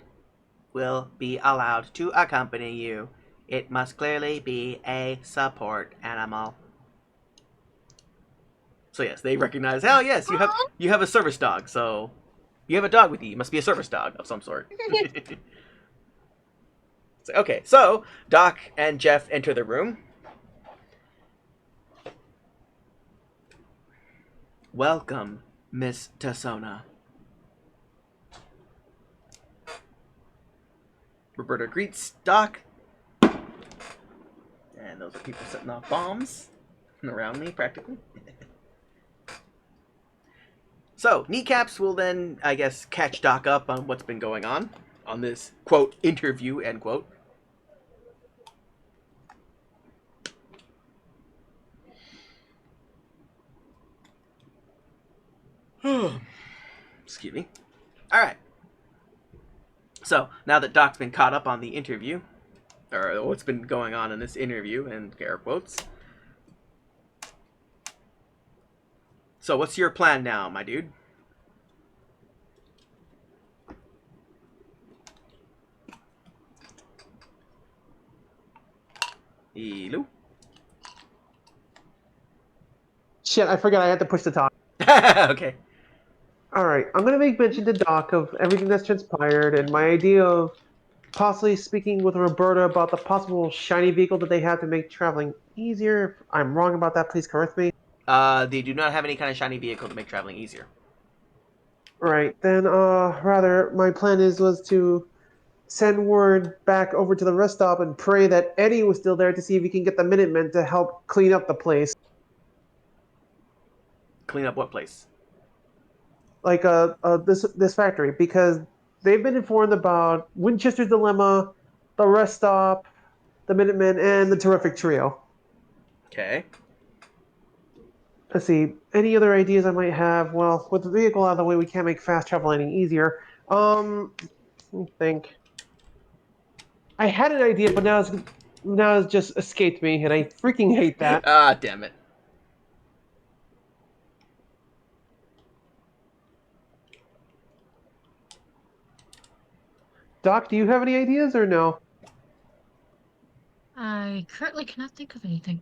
[SPEAKER 1] will be allowed to accompany you. It must clearly be a support animal." So yes, they recognize. Hell yes, you have a service dog. So you have a dog with you. You must be a service dog of some sort. Okay, so Doc and Jeff enter the room. Welcome, Miss Tassona. Roberta greets Doc. And those are people setting off bombs around me, practically. So, Kneecaps will then, I guess, catch Doc up on what's been going on this, quote, interview, end quote. Excuse me. Alright. So, now that Doc's been caught up on the interview, or what's been going on in this interview, and air quotes. So, what's your plan now, my dude? Hello?
[SPEAKER 2] Shit, I forgot I had to push the talk.
[SPEAKER 1] Okay.
[SPEAKER 2] Alright, I'm gonna make mention to Doc of everything that's transpired and my idea of possibly speaking with Roberta about the possible shiny vehicle that they have to make traveling easier. If I'm wrong about that, please correct me.
[SPEAKER 1] They do not have any kind of shiny vehicle to make traveling easier.
[SPEAKER 2] Right, then, rather, my plan was to send word back over to the rest stop and pray that Eddie was still there to see if he can get the Minutemen to help clean up the place.
[SPEAKER 1] Clean up what place?
[SPEAKER 2] Like, this factory, because they've been informed about Winchester's Dilemma, the rest stop, the Minutemen, and the Terrific Trio.
[SPEAKER 1] Okay.
[SPEAKER 2] Let's see, any other ideas I might have? Well, with the vehicle out of the way, we can't make fast travel any easier. Let me think. I had an idea, but now it's just escaped me, and I freaking hate that.
[SPEAKER 1] Ah, damn it.
[SPEAKER 2] Doc, do you have any ideas or no?
[SPEAKER 3] I currently cannot think of anything.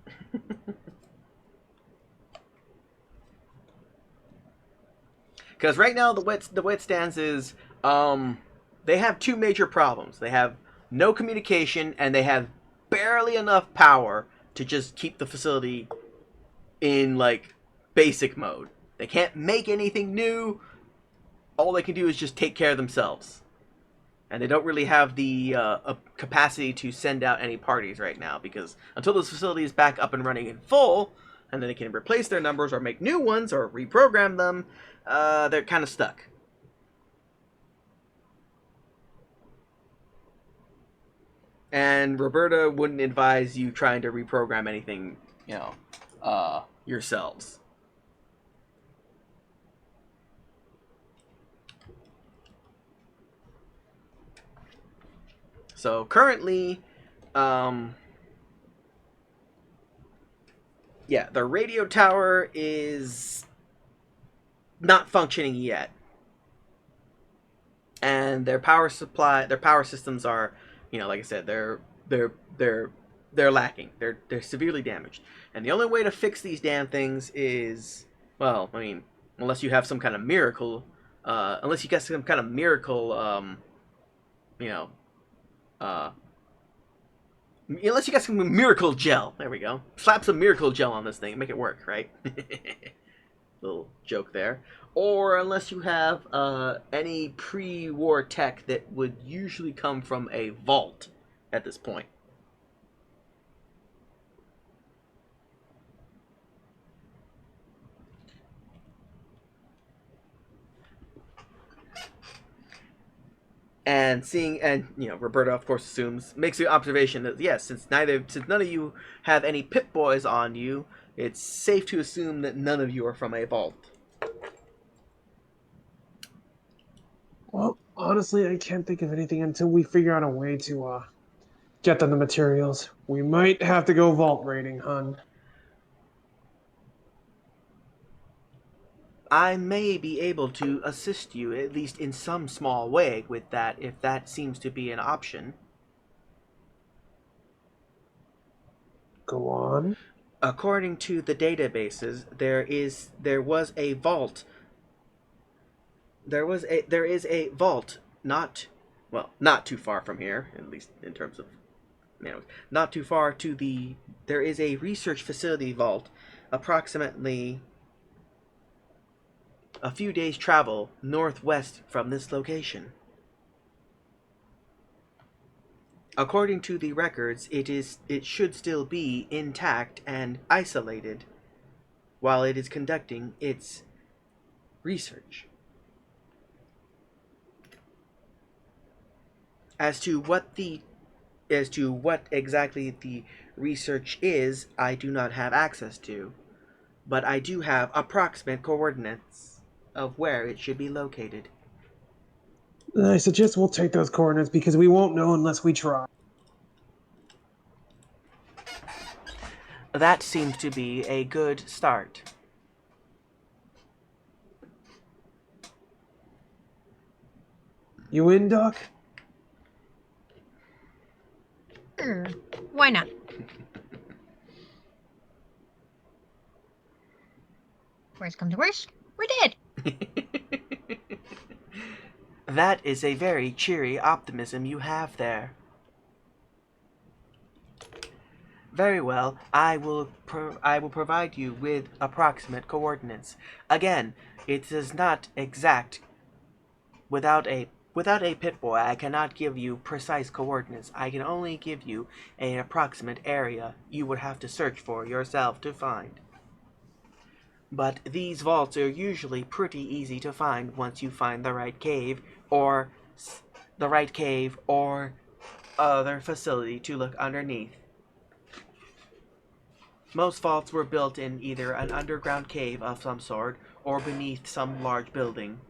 [SPEAKER 1] Because right now the way it stands is they have two major problems. They have no communication and they have barely enough power to just keep the facility in like basic mode. They can't make anything new. All they can do is just take care of themselves. And they don't really have the capacity to send out any parties right now, because until this facility is back up and running in full, and then they can replace their numbers or make new ones or reprogram them, they're kind of stuck. And Roberta wouldn't advise you trying to reprogram anything, yourselves. So currently, the radio tower is not functioning yet, and their power systems are, like I said, they're lacking. They're severely damaged, and the only way to fix these damn things is, well, I mean, unless you have some kind of miracle, unless you get some kind of miracle, unless you got some miracle gel. There we go. Slap some miracle gel on this thing and make it work, right? Little joke there. Or unless you have any pre-war tech that would usually come from a vault at this point. And Roberta, of course, makes the observation that, yes, since none of you have any Pip-Boys on you, it's safe to assume that none of you are from a vault.
[SPEAKER 2] Well, honestly, I can't think of anything until we figure out a way to get them the materials. We might have to go vault raiding, hon.
[SPEAKER 1] I may be able to assist you, at least in some small way, with that, if that seems to be an option.
[SPEAKER 2] Go on.
[SPEAKER 1] According to the databases, there is a vault, not too far from here, at least in terms of, not too far there is a research facility vault, approximately a few days' travel northwest from this location. According to the records, it should still be intact and isolated while it is conducting its research. As to what exactly the research is, I do not have access to, but I do have approximate coordinates of where it should be located.
[SPEAKER 2] I suggest we'll take those coordinates because we won't know unless we try.
[SPEAKER 1] That seems to be a good start.
[SPEAKER 2] You in, Doc?
[SPEAKER 3] Sure. Why not? Worst come to worst, we're dead.
[SPEAKER 1] That is a very cheery optimism you have there. Very well, I will provide you with approximate coordinates. Again, it is not exact. Without a Pip-Boy, I cannot give you precise coordinates. I can only give you an approximate area you would have to search for yourself to find. But these vaults are usually pretty easy to find once you find the right cave or other facility to look underneath. Most vaults were built in either an underground cave of some sort or beneath some large building.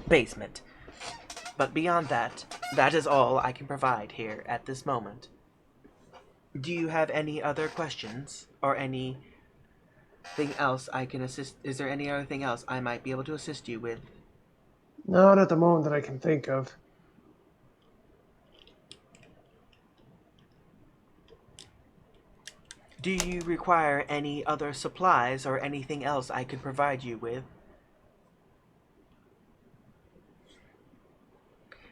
[SPEAKER 1] Basement. But beyond that, that is all I can provide here at this moment. Do you have any other questions or anything else I can assist? Is there any other thing else I might be able to assist you with?
[SPEAKER 2] Not at the moment that I can think of.
[SPEAKER 1] Do you require any other supplies or anything else I could provide you with?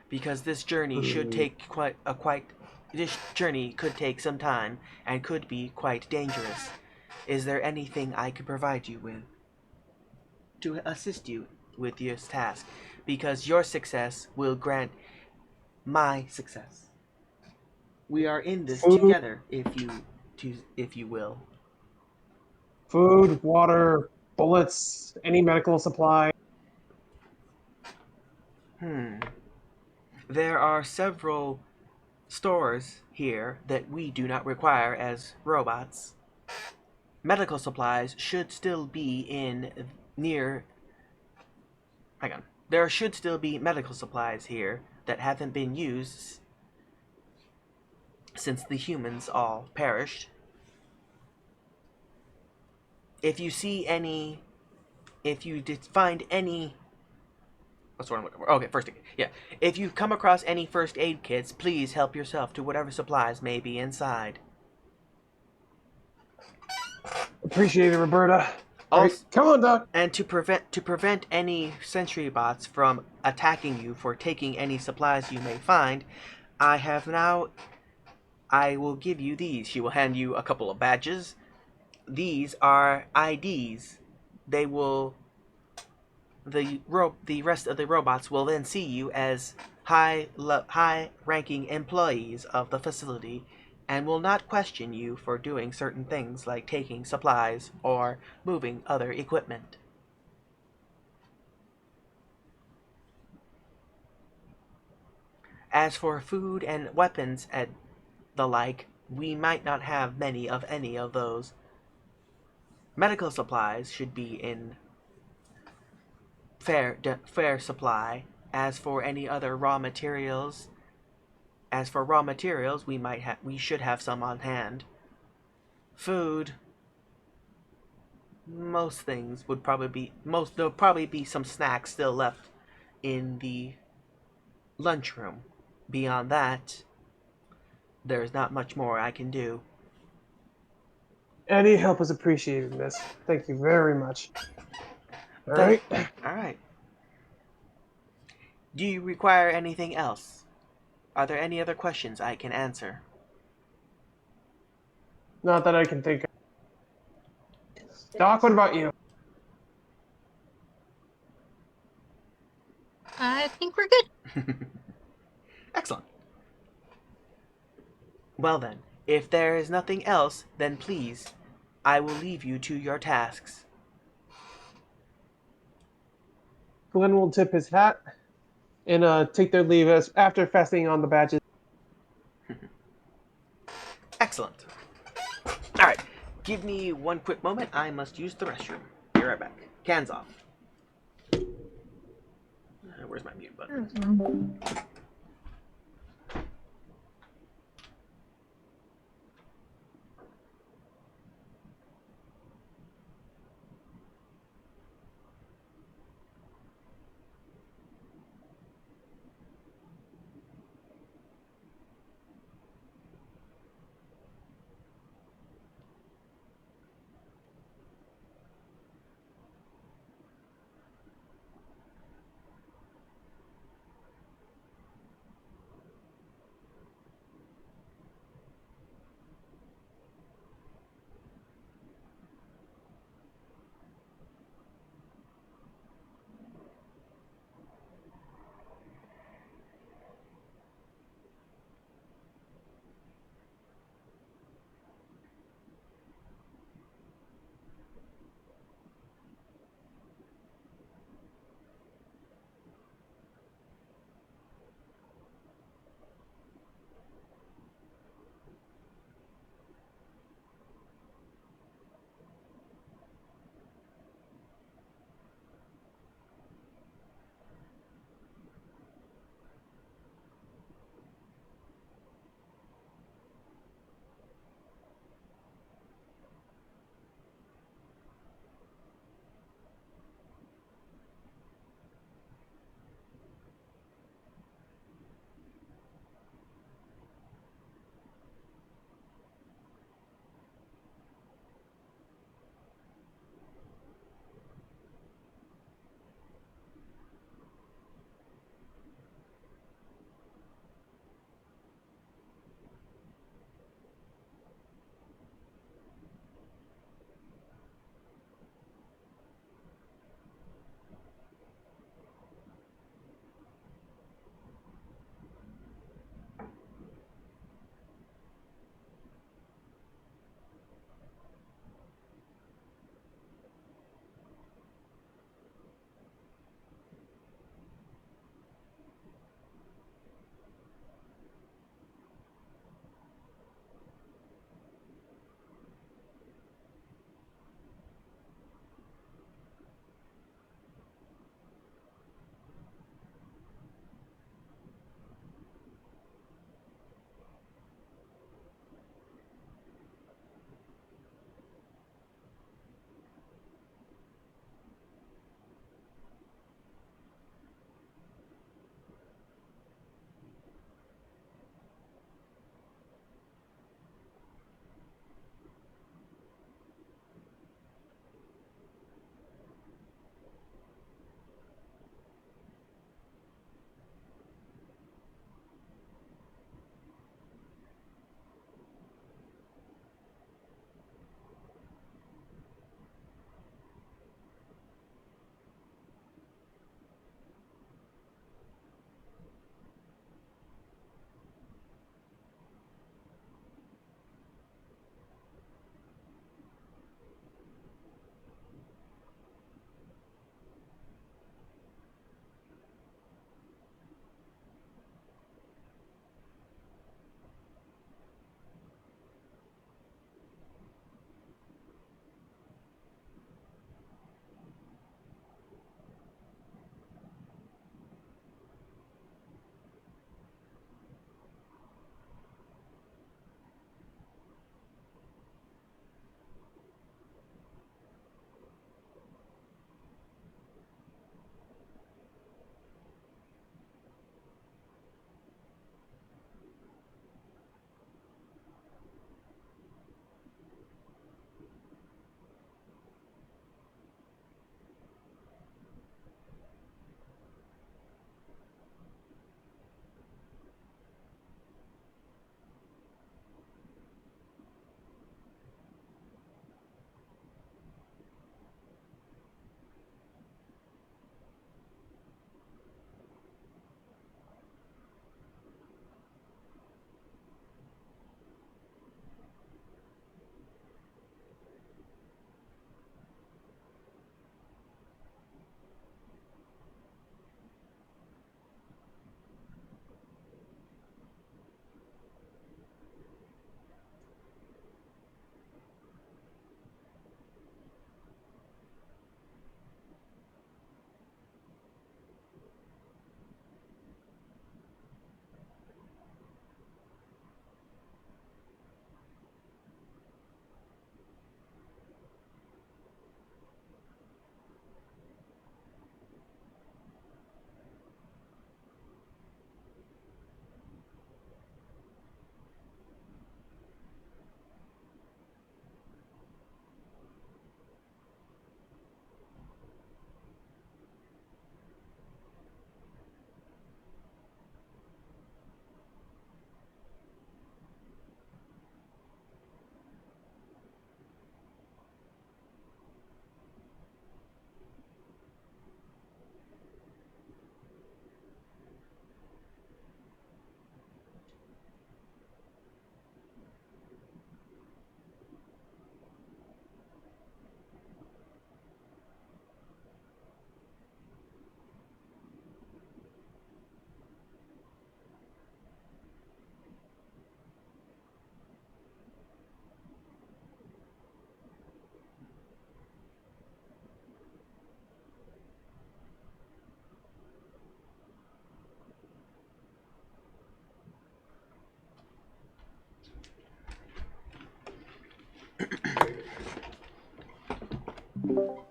[SPEAKER 1] Because this journey should take this journey could take some time and could be quite dangerous. Is there anything I could provide you with to assist you with this task, because your success will grant my success. We are in this
[SPEAKER 2] Food,
[SPEAKER 1] together, if you will.
[SPEAKER 2] food, water, bullets, any medical supply.
[SPEAKER 1] Hmm. There are several stores here that we do not require as robots. Medical supplies should still be in near. Hang on. There should still be medical supplies here that haven't been used since the humans all perished. If you see any, if you did find any, what's what I'm looking for? Okay, first aid. Yeah. If you come across any first aid kits, please help yourself to whatever supplies may be inside.
[SPEAKER 2] Appreciate it, Roberta. All right,
[SPEAKER 1] Also,
[SPEAKER 2] come on, Doc.
[SPEAKER 1] and to prevent any sentry bots from attacking you for taking any supplies you may find, I will give you these. She will hand you a couple of badges. These are IDs. They will the rest of the robots will then see you as high ranking employees of the facility and will not question you for doing certain things like taking supplies or moving other equipment. As for food and weapons and the like, we might not have many of any of those. Medical supplies should be in fair supply. As for any other raw materials, we should have some on hand. Food, most things would probably be most. There'll probably be some snacks still left in the lunchroom. Beyond that, there's not much more I can do.
[SPEAKER 2] Any help is appreciated, miss. Thank you very much. All right.
[SPEAKER 1] All right. Do you require anything else? Are there any other questions I can answer?
[SPEAKER 2] Not that I can think of. Doc, what about you?
[SPEAKER 3] I think we're good.
[SPEAKER 1] Excellent. Well then, if there is nothing else, then please, I will leave you to your tasks.
[SPEAKER 2] Glenn will tip his hat and take their leave as after fastening on the badges.
[SPEAKER 1] Excellent. Alright, give me one quick moment. I must use the restroom. Be right back. Cans off. Where's my mute button?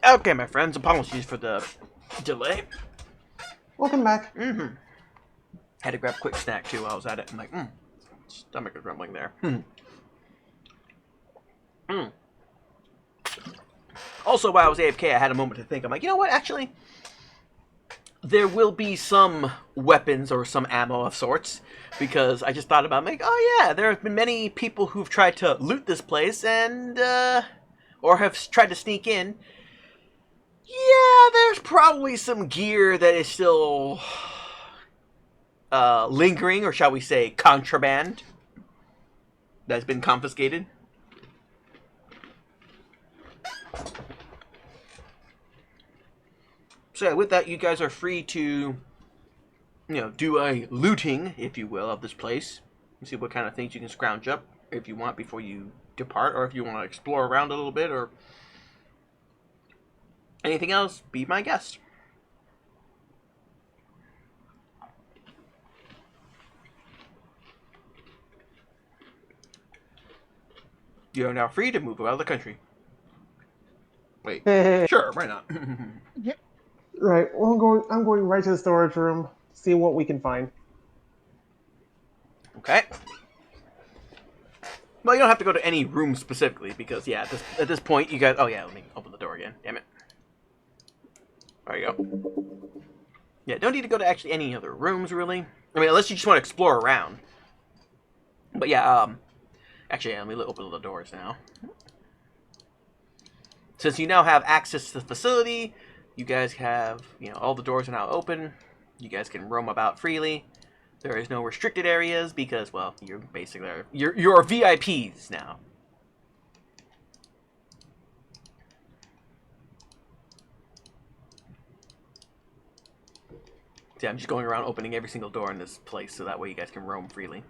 [SPEAKER 1] Okay, my friends, apologies for the delay.
[SPEAKER 2] Welcome back.
[SPEAKER 1] Had to grab a quick snack too while I was at it. I'm like, stomach is rumbling there. Also, while I was AFK, I had a moment to think. I'm like, you know what? Actually, there will be some weapons or some ammo of sorts, because I just thought about, like, oh yeah, there have been many people who've tried to loot this place and or have tried to sneak in. Yeah, there's probably some gear that is still lingering, or shall we say contraband, that's been confiscated. So yeah, with that, you guys are free to, do a looting, if you will, of this place. And see what kind of things you can scrounge up if you want before you depart, or if you want to explore around a little bit, or anything else, be my guest. You are now free to move out of the country. Wait, sure, why not?
[SPEAKER 2] Right. Well, I'm going right to the storage room to see what we can find.
[SPEAKER 1] Okay. Well, you don't have to go to any room specifically, because, yeah, at this point, you guys... Oh, yeah, let me open the door again. Damn it. There you go. Yeah, don't need to go to actually any other rooms, really. I mean, unless you just want to explore around. But, yeah, actually, yeah, let me open the doors now. Since you now have access to the facility, you guys have, all the doors are now open. You guys can roam about freely. There is no restricted areas because, well, you're basically you're VIPs now. See, I'm just going around opening every single door in this place so that way you guys can roam freely.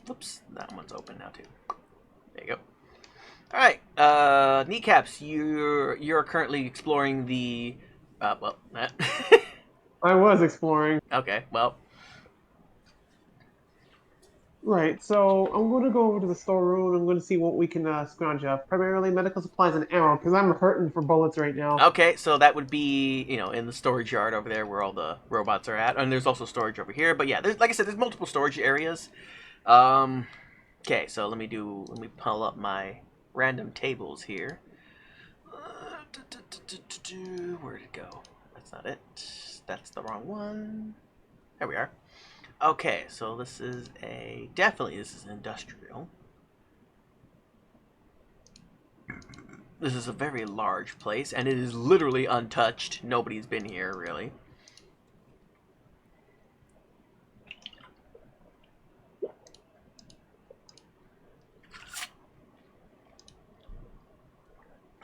[SPEAKER 1] Whoops, that one's open now too. There you go. All right, Kneecaps, you're currently exploring the,
[SPEAKER 2] I was exploring.
[SPEAKER 1] Okay, well.
[SPEAKER 2] Right, so I'm going to go over to the storeroom and I'm going to see what we can scrounge up. Primarily medical supplies and ammo, because I'm hurting for bullets right now.
[SPEAKER 1] Okay, so that would be, in the storage yard over there where all the robots are at. And there's also storage over here. But yeah, like I said, there's multiple storage areas. Okay, so let me pull up my random tables here. Where'd it go? That's not it. That's the wrong one. There we are. Okay, so this is industrial. This is a very large place, and it is literally untouched. Nobody's been here, really.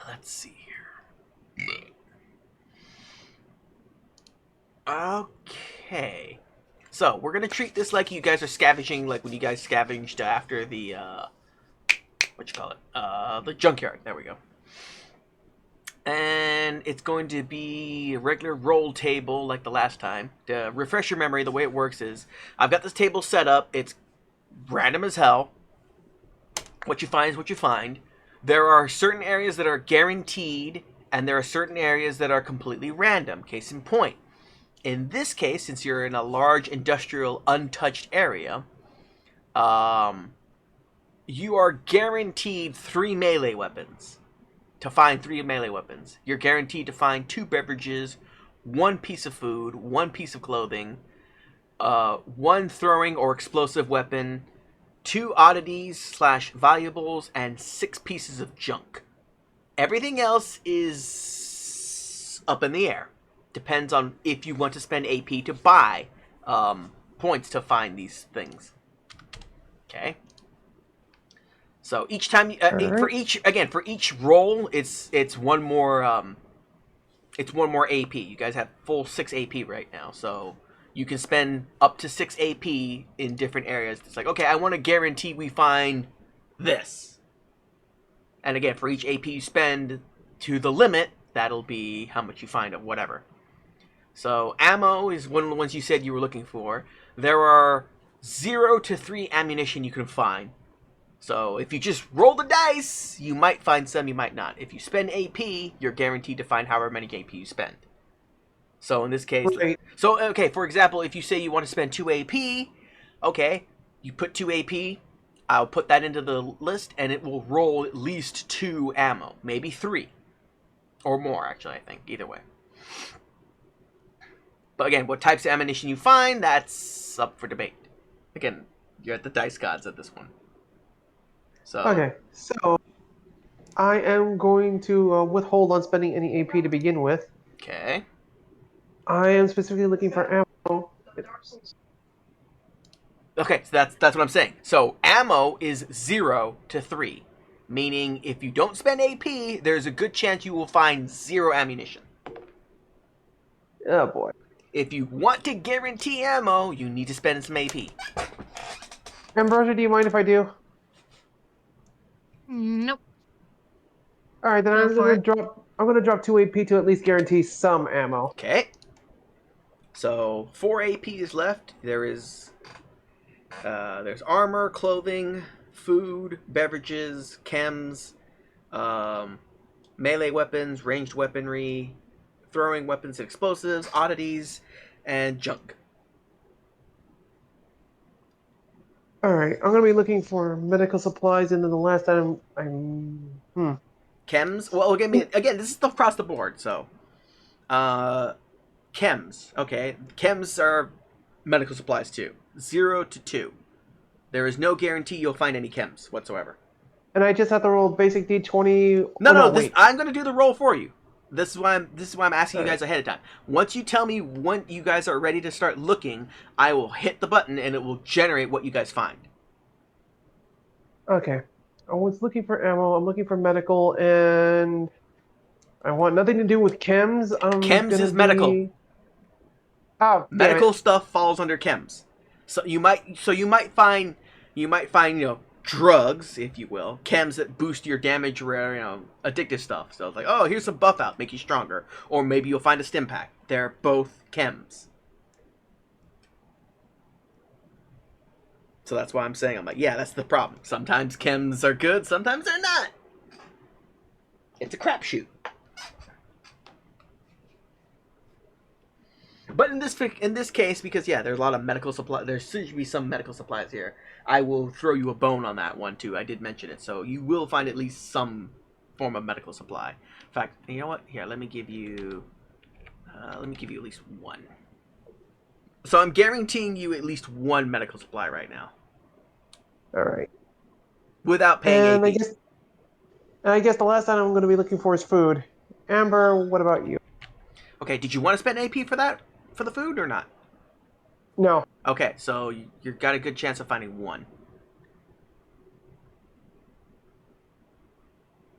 [SPEAKER 1] Let's see here. Okay. So, we're going to treat this like you guys are scavenging, like when you guys scavenged after the, the junkyard. There we go. And it's going to be a regular roll table like the last time. To refresh your memory, the way it works is, I've got this table set up. It's random as hell. What you find is what you find. There are certain areas that are guaranteed, and there are certain areas that are completely random. Case in point. In this case, since you're in a large industrial untouched area, you are guaranteed 3 melee weapons. To find 3 melee weapons. You're guaranteed to find 2 beverages, 1 piece of food, 1 piece of clothing, 1 throwing or explosive weapon, 2 oddities / valuables, and 6 pieces of junk. Everything else is up in the air. Depends on if you want to spend AP to buy points to find these things. Okay. So each time, for each roll, it's one more AP. You guys have full 6 AP right now, so you can spend up to 6 AP in different areas. It's like, okay, I want to guarantee we find this. And again, for each AP you spend to the limit, that'll be how much you find of whatever. So ammo is one of the ones you said you were looking for. There are 0 to 3 ammunition you can find. So if you just roll the dice, you might find some, you might not. If you spend AP, you're guaranteed to find however many AP you spend. So in this case,
[SPEAKER 2] Right.
[SPEAKER 1] so okay, for example, if you say you want to spend 2 AP, okay, you put 2 AP, I'll put that into the list, and it will roll at least 2 ammo, maybe 3. Or more, actually, I think, either way. But again, what types of ammunition you find, that's up for debate. Again, you're at the dice gods at this one. So,
[SPEAKER 2] Okay, so I am going to withhold on spending any AP to begin with.
[SPEAKER 1] okay.
[SPEAKER 2] I am specifically looking for ammo.
[SPEAKER 1] Okay, so that's what I'm saying. So ammo is 0 to 3, meaning if you don't spend AP, there's a good chance you will find 0 ammunition.
[SPEAKER 2] Oh boy.
[SPEAKER 1] If you want to guarantee ammo, you need to spend some AP.
[SPEAKER 2] Ambrosia, do you mind if I do?
[SPEAKER 3] Nope.
[SPEAKER 2] All right, then
[SPEAKER 3] Go
[SPEAKER 2] I'm
[SPEAKER 3] for
[SPEAKER 2] gonna
[SPEAKER 3] it.
[SPEAKER 2] drop. I'm gonna drop 2 AP to at least guarantee some ammo.
[SPEAKER 1] Okay. So 4 AP is left. There's armor, clothing, food, beverages, chems, melee weapons, ranged weaponry, throwing weapons and explosives, oddities, and junk.
[SPEAKER 2] All right, I'm gonna be looking for medical supplies, and then the last item
[SPEAKER 1] Chems. Well, again, this is across the board. So, chems. Okay, chems are medical supplies too. 0 to 2. There is no guarantee you'll find any chems whatsoever.
[SPEAKER 2] And I just have to roll basic D20.
[SPEAKER 1] No.
[SPEAKER 2] Wait.
[SPEAKER 1] I'm going to do the roll for you. This is why I'm asking you guys ahead of time. Once you tell me when you guys are ready to start looking, I will hit the button and it will generate what you guys find.
[SPEAKER 2] Okay. I was looking for ammo. I'm looking for medical, and I want nothing to do with chems.
[SPEAKER 1] Chems is medical.
[SPEAKER 2] Oh,
[SPEAKER 1] Medical stuff falls under chems. So you might find drugs, if you will, chems that boost your damage, addictive stuff. So it's like, oh, here's some buff out, make you stronger, or maybe you'll find a stim pack. They're both chems. So that's why I'm saying, I'm like, yeah, that's the problem. Sometimes chems are good, sometimes they're not. It's a crapshoot. But in this case, because yeah, there's a lot of medical supplies. There should be some medical supplies here. I will throw you a bone on that one too. I did mention it, so you will find at least some form of medical supply. In fact, you know what? Here, let me give you at least one. So I'm guaranteeing you at least one medical supply right now,
[SPEAKER 2] All right.
[SPEAKER 1] without paying
[SPEAKER 2] And
[SPEAKER 1] AP.
[SPEAKER 2] I guess the last item I'm going to be looking for is food. Amber, what about you?
[SPEAKER 1] Okay, did you want to spend AP for that, for the food, or not?
[SPEAKER 2] No.
[SPEAKER 1] Okay, so you've got a good chance of finding one.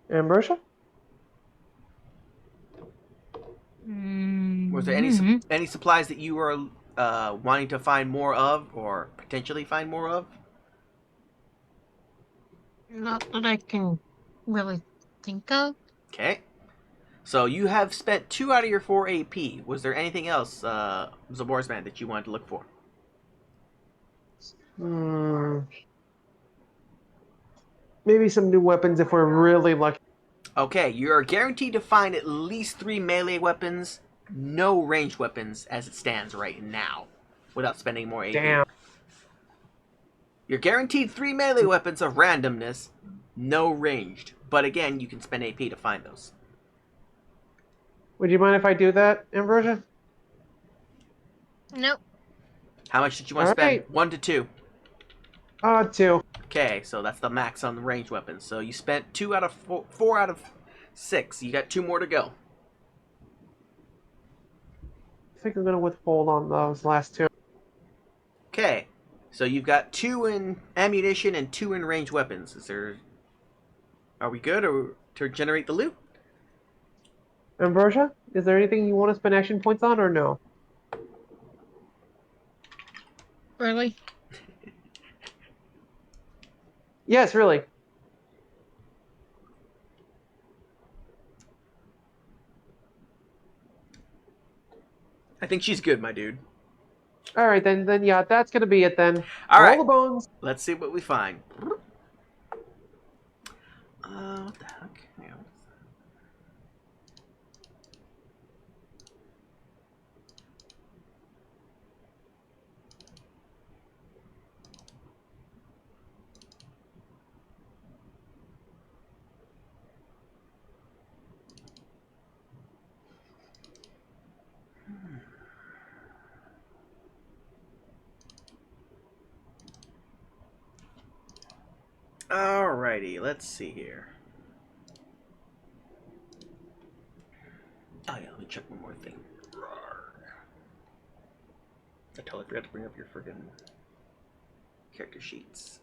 [SPEAKER 2] Ambrosia?
[SPEAKER 1] Was there any supplies that you were wanting to find more of, or potentially find more of?
[SPEAKER 3] Not that I can really think of.
[SPEAKER 1] Okay. So you have spent 2 out of your 4 AP. Was there anything else, Zaborsman, that you wanted to look for?
[SPEAKER 2] Maybe some new weapons if we're really lucky.
[SPEAKER 1] Okay, you are guaranteed to find at least 3 melee weapons, no ranged weapons as it stands right now, without spending more AP.
[SPEAKER 2] Damn.
[SPEAKER 1] You're guaranteed 3 melee weapons of randomness, no ranged. But again, you can spend AP to find those.
[SPEAKER 2] Would you mind if I do that, Ambrosia?
[SPEAKER 3] Nope.
[SPEAKER 1] How much did you want to
[SPEAKER 2] All
[SPEAKER 1] spend?
[SPEAKER 2] right.
[SPEAKER 1] 1 to 2.
[SPEAKER 2] 2.
[SPEAKER 1] Okay, so that's the max on the ranged weapons. So you spent 2 out of 4 out of 6. You got 2 more to go.
[SPEAKER 2] I think I'm going to withhold on those last 2.
[SPEAKER 1] Okay, so you've got 2 in ammunition and 2 in ranged weapons. Are we good to generate the loot?
[SPEAKER 2] Ambrosia, is there anything you want to spend action points on or no?
[SPEAKER 3] Really?
[SPEAKER 2] Yes, really.
[SPEAKER 1] I think she's good, my dude.
[SPEAKER 2] All right, then yeah, that's going to be it then.
[SPEAKER 1] All
[SPEAKER 2] Roll
[SPEAKER 1] right.
[SPEAKER 2] the bones.
[SPEAKER 1] Let's see what we find. what the heck? Yeah. Alrighty, let's see here. Oh yeah, let me check one more thing. I totally forgot to bring up your friggin' character sheets.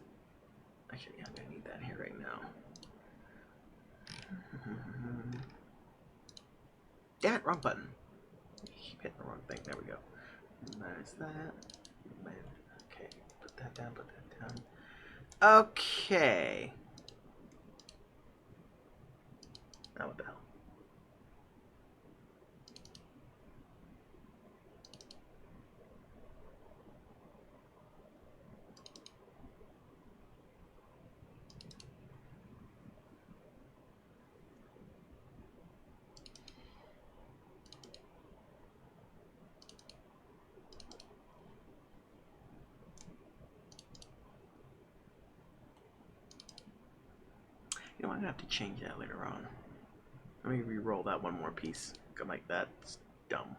[SPEAKER 1] Actually, yeah, I'm gonna need that here right now. Damn it, wrong button. Keep hitting the wrong thing. There we go. There's that. Okay, put that down, put that down. Okay. Now what the hell? You know, I'm gonna have to change that later on. Let me re-roll that one more piece. Go like that. It's dumb.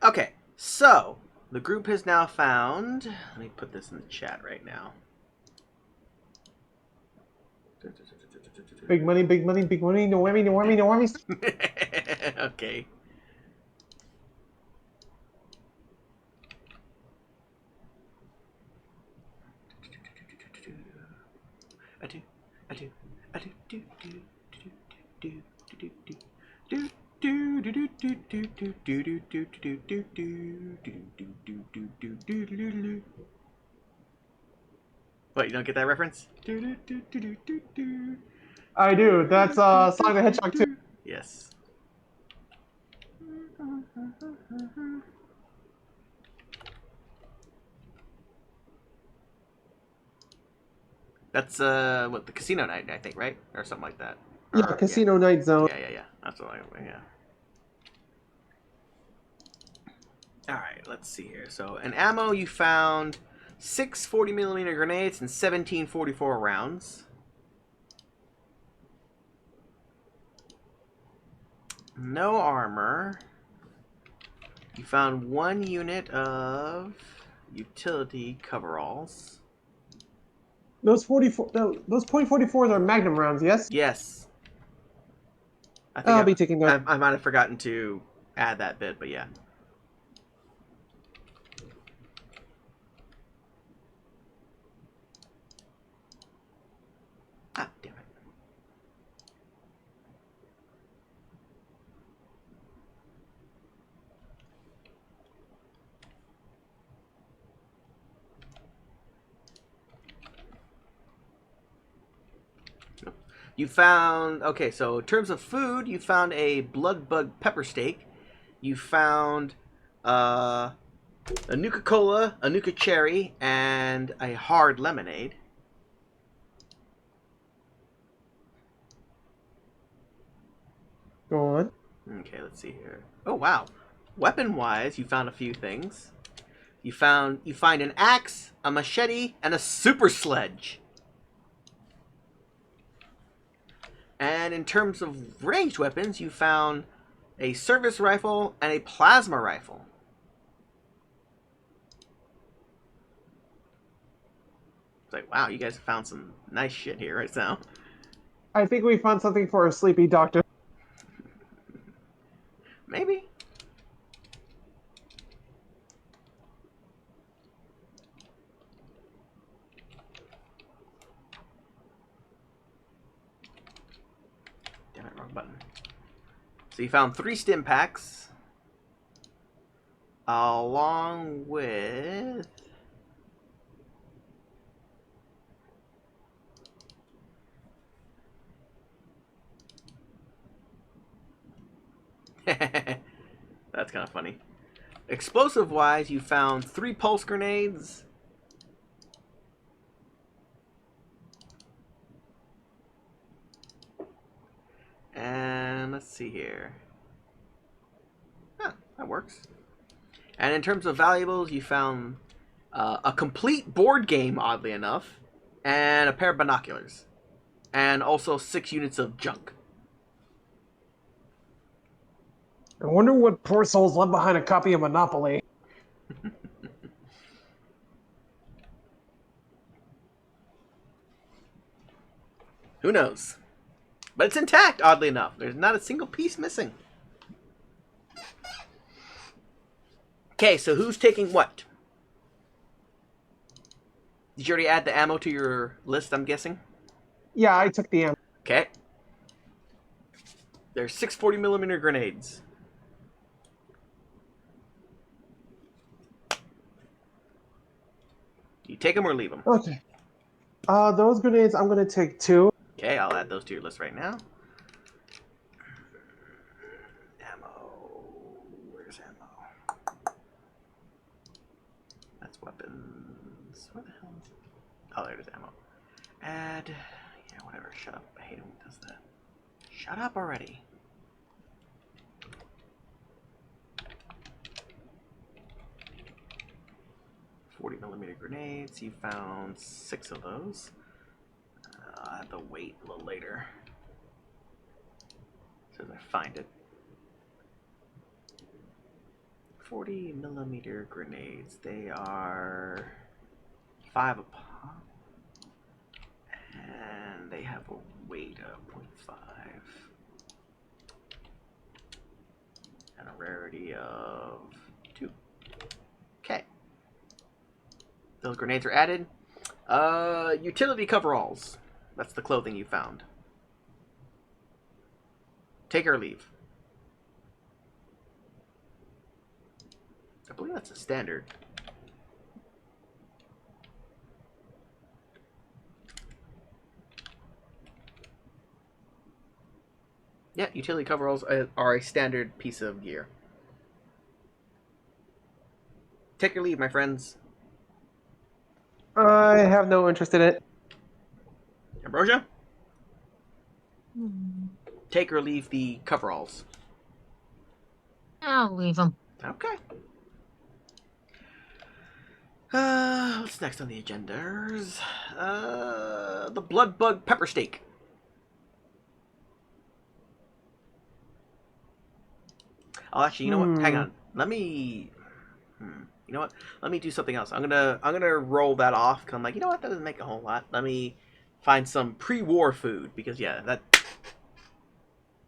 [SPEAKER 1] Okay, so the group has now found. Let me put this in the chat right now.
[SPEAKER 2] Big money, big money, big money. No whammy, no whammy, no whammy.
[SPEAKER 1] Okay. What, you don't get that reference?
[SPEAKER 2] I do. That's Sonic the Hedgehog 2.
[SPEAKER 1] Yes. That's what, the casino night, I think, right? Or something like that.
[SPEAKER 2] Yeah,
[SPEAKER 1] Or,
[SPEAKER 2] Casino Night Zone.
[SPEAKER 1] Yeah. That's what yeah. Alright, let's see here. So, in ammo, you found 6 40mm grenades and 17 44 rounds. No armor. You found 1 unit of utility coveralls.
[SPEAKER 2] Those 44, those .44s are Magnum rounds, yes?
[SPEAKER 1] Yes. I
[SPEAKER 2] I'll
[SPEAKER 1] think
[SPEAKER 2] be taking those.
[SPEAKER 1] I might have forgotten to add that bit, but yeah. Ah, damn it. You found, okay, so in terms of food, you found a blood bug pepper steak. You found a Nuka Cola, a Nuka Cherry, and a hard lemonade.
[SPEAKER 2] Go on.
[SPEAKER 1] Okay, let's see here. Oh wow. Weapon-wise, you found a few things. You find an axe, a machete, and a super sledge. And in terms of ranged weapons, you found a service rifle and a plasma rifle. It's like, wow, you guys found some nice shit here right now.
[SPEAKER 2] I think we found something for a sleepy doctor.
[SPEAKER 1] Maybe. Damn it, wrong button. So you found 3 stim packs. Along with... That's kind of funny. Explosive-wise, you found 3 pulse grenades. And let's see here. Huh, that works. And in terms of valuables, you found a complete board game, oddly enough, and a pair of binoculars. And also 6 units of junk.
[SPEAKER 2] I wonder what poor souls left behind a copy of Monopoly.
[SPEAKER 1] Who knows? But it's intact, oddly enough. There's not a single piece missing. Okay, so who's taking what? Did you already add the ammo to your list, I'm guessing?
[SPEAKER 2] Yeah, I took the ammo.
[SPEAKER 1] Okay. There's 6 40mm grenades. You take them or leave them?
[SPEAKER 2] Okay. Those grenades, I'm going to take 2.
[SPEAKER 1] Okay, I'll add those to your list right now. Ammo. Where's ammo? That's weapons. Where the hell is it? Oh, there's ammo. Add. Yeah, whatever. Shut up. I hate it when it does that. Shut up already. .40mm grenades. You found 6 of those. I'll have to wait a little later. As soon as I find it. 40mm grenades. They are 5 a pop. And they have a weight of 0.5. And a rarity of 2. Okay. Those grenades are added. Utility coveralls. That's the clothing you found. Take or leave. I believe that's a standard. Yeah, utility coveralls are a standard piece of gear. Take or leave, my friends.
[SPEAKER 2] I have no interest in it.
[SPEAKER 1] Ambrosia?
[SPEAKER 3] Hmm.
[SPEAKER 1] Take or leave the coveralls.
[SPEAKER 3] I'll leave them.
[SPEAKER 1] Okay. What's next on the agendas? The blood bug pepper steak. Oh, actually, you know what? Hang on. Let me. You know what? Let me do something else. I'm gonna roll that off. Cause I'm like, you know what? That doesn't make a whole lot. Let me find some pre-war food because yeah,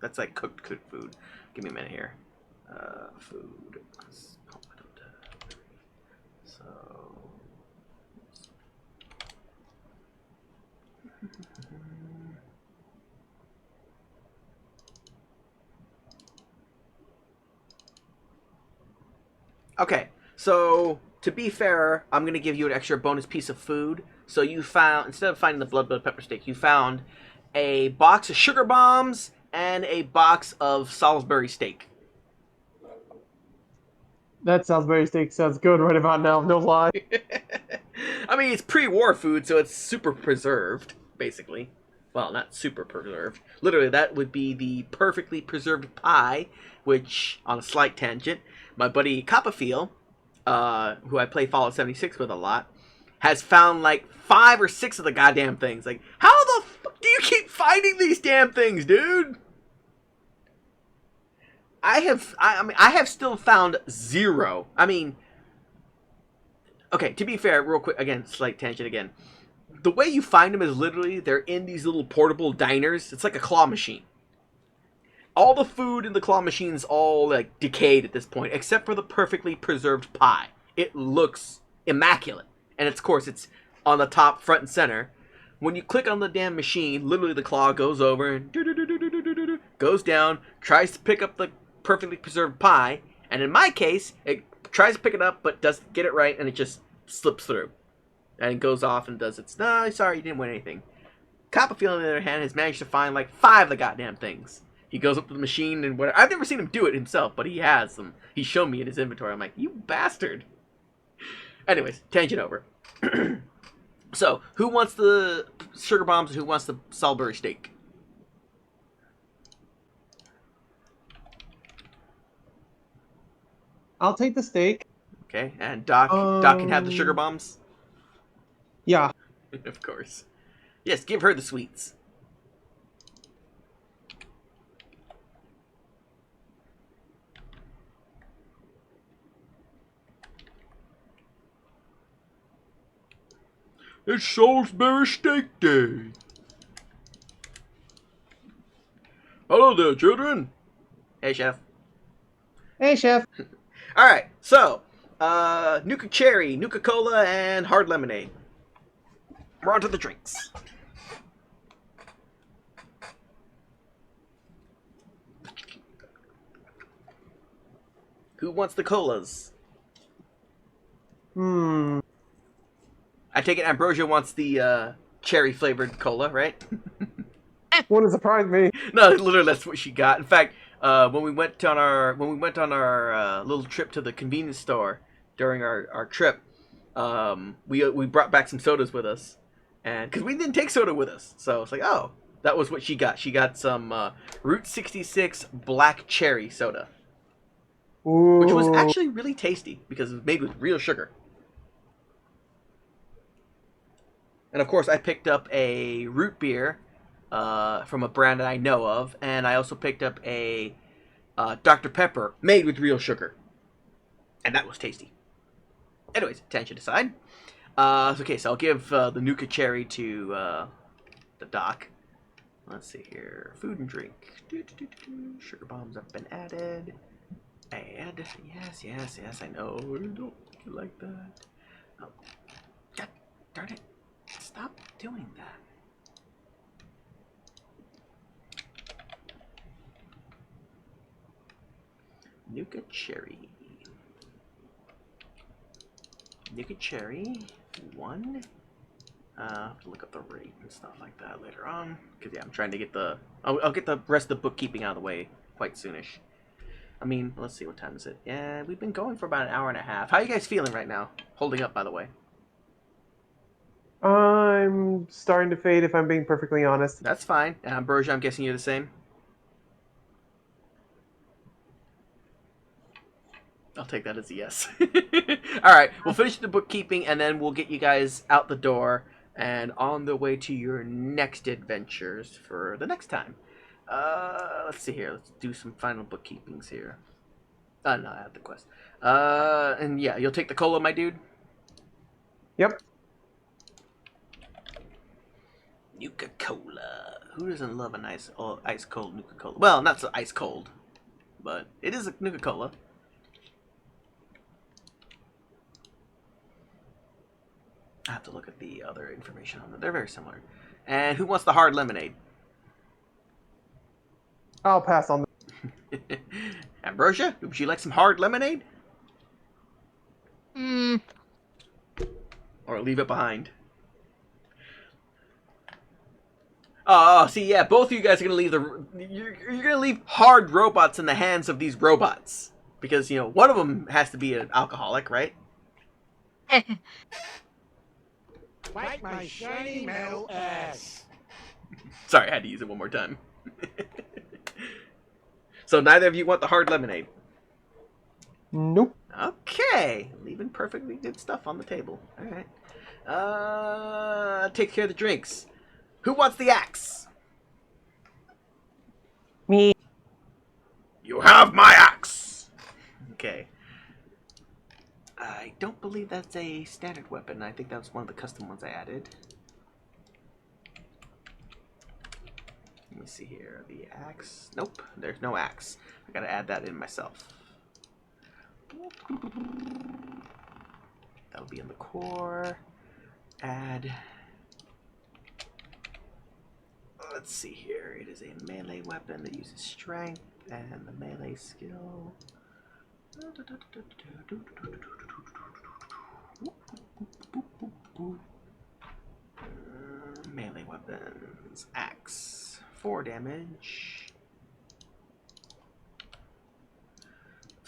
[SPEAKER 1] that's like cooked food. Give me a minute here. Food. So. Okay, so to be fair, I'm gonna give you an extra bonus piece of food. So you found, instead of finding the blood pepper steak, you found a box of sugar bombs and a box of Salisbury steak.
[SPEAKER 2] That Salisbury steak sounds good right about now, no lie.
[SPEAKER 1] I mean, it's pre-war food, so it's super preserved, basically. Well, not super preserved. Literally, that would be the perfectly preserved pie, which, on a slight tangent, my buddy Copperfield, who I play Fallout 76 with a lot, has found like 5 or 6 of the goddamn things. Like, how the fuck do you keep finding these damn things, dude? I have still found 0. I mean, okay, to be fair, real quick, again, slight tangent again. The way you find them is literally, they're in these little portable diners. It's like a claw machine. All the food in the claw machine is all like decayed at this point, except for the perfectly preserved pie. It looks immaculate. And of course, it's on the top, front and center. When you click on the damn machine, literally the claw goes over and goes down, tries to pick up the perfectly preserved pie, and in my case, it tries to pick it up but doesn't get it right, and it just slips through. And it goes off and does its, no, sorry, you didn't win anything. Copperfield, on the other hand, has managed to find like 5 of the goddamn things. He goes up to the machine and whatever. I've never seen him do it himself, but he has them. He's shown me in his inventory. I'm like, you bastard. Anyways, tangent over. So, who wants the sugar bombs and who wants the Salisbury steak?
[SPEAKER 2] I'll take the steak.
[SPEAKER 1] Okay, and Doc can have the sugar bombs?
[SPEAKER 2] Yeah.
[SPEAKER 1] Of course. Yes, give her the sweets. It's Salisbury Steak Day. Hello there, children. Hey, Chef.
[SPEAKER 2] Hey, chef.
[SPEAKER 1] Alright, so, Nuka Cherry, Nuka Cola, and Hard Lemonade. We're on to the drinks. Who wants the colas?
[SPEAKER 2] Hmm.
[SPEAKER 1] I take it Ambrosia wants the cherry-flavored cola, right?
[SPEAKER 2] Wouldn't surprise me.
[SPEAKER 1] No, literally, that's what she got. In fact, when we went on our little trip to the convenience store during our trip, we brought back some sodas with us, and because we didn't take soda with us, so it's like, oh, that was what she got. She got some Route 66 black cherry soda,
[SPEAKER 2] Ooh.
[SPEAKER 1] which was actually really tasty because it was made with real sugar. And of course, I picked up a root beer from a brand that I know of, and I also picked up a Dr. Pepper made with real sugar, and that was tasty. Anyways, tangent aside. Okay, so I'll give the Nuka Cherry to the Doc. Let's see here. Food and drink. Sugar bombs have been added. Add. Yes, I know. I don't like that. Oh. God darn it. Stop doing that. Nuka Cherry. Nuka Cherry. 1. I'll have to look up the rate and stuff like that later on. Because, yeah, I'm trying to get the... I'll get the rest of the bookkeeping out of the way quite soonish. I mean, let's see, what time is it? Yeah, we've been going for about an hour and a half. How are you guys feeling right now? Holding up, by the way.
[SPEAKER 2] I'm starting to fade, if I'm being perfectly honest.
[SPEAKER 1] That's fine. Ambrosia, I'm guessing you're the same? I'll take that as a yes. Alright, we'll finish the bookkeeping, and then we'll get you guys out the door and on the way to your next adventures for the next time. Let's see here. Let's do some final bookkeepings here. No, I have the quest. And yeah, you'll take the cola, my dude?
[SPEAKER 2] Yep.
[SPEAKER 1] Nuka Cola. Who doesn't love a nice ice cold Nuka Cola? Well, not so ice cold, but it is a Nuka Cola. I have to look at the other information on them. They're very similar. And who wants the hard lemonade?
[SPEAKER 2] I'll pass on that.
[SPEAKER 1] Ambrosia, would you like some hard lemonade?
[SPEAKER 3] Hmm.
[SPEAKER 1] Or leave it behind? Oh, see, yeah, both of you guys are gonna leave you're gonna leave hard robots in the hands of these robots because you know one of them has to be an alcoholic, right?
[SPEAKER 4] Bite my shiny metal ass.
[SPEAKER 1] Sorry, I had to use it one more time. So neither of you want the hard lemonade.
[SPEAKER 2] Nope.
[SPEAKER 1] Okay, leaving perfectly good stuff on the table. All right. Take care of the drinks. Who wants the axe?
[SPEAKER 2] Me.
[SPEAKER 1] You have my axe. Okay. I don't believe that's a standard weapon. I think that was one of the custom ones I added. Let me see here. The axe. Nope, there's no axe. I gotta add that in myself. That'll be in the core. Add. Let's see here. It is a melee weapon that uses strength and the melee skill. Melee weapons. Axe. 4 damage.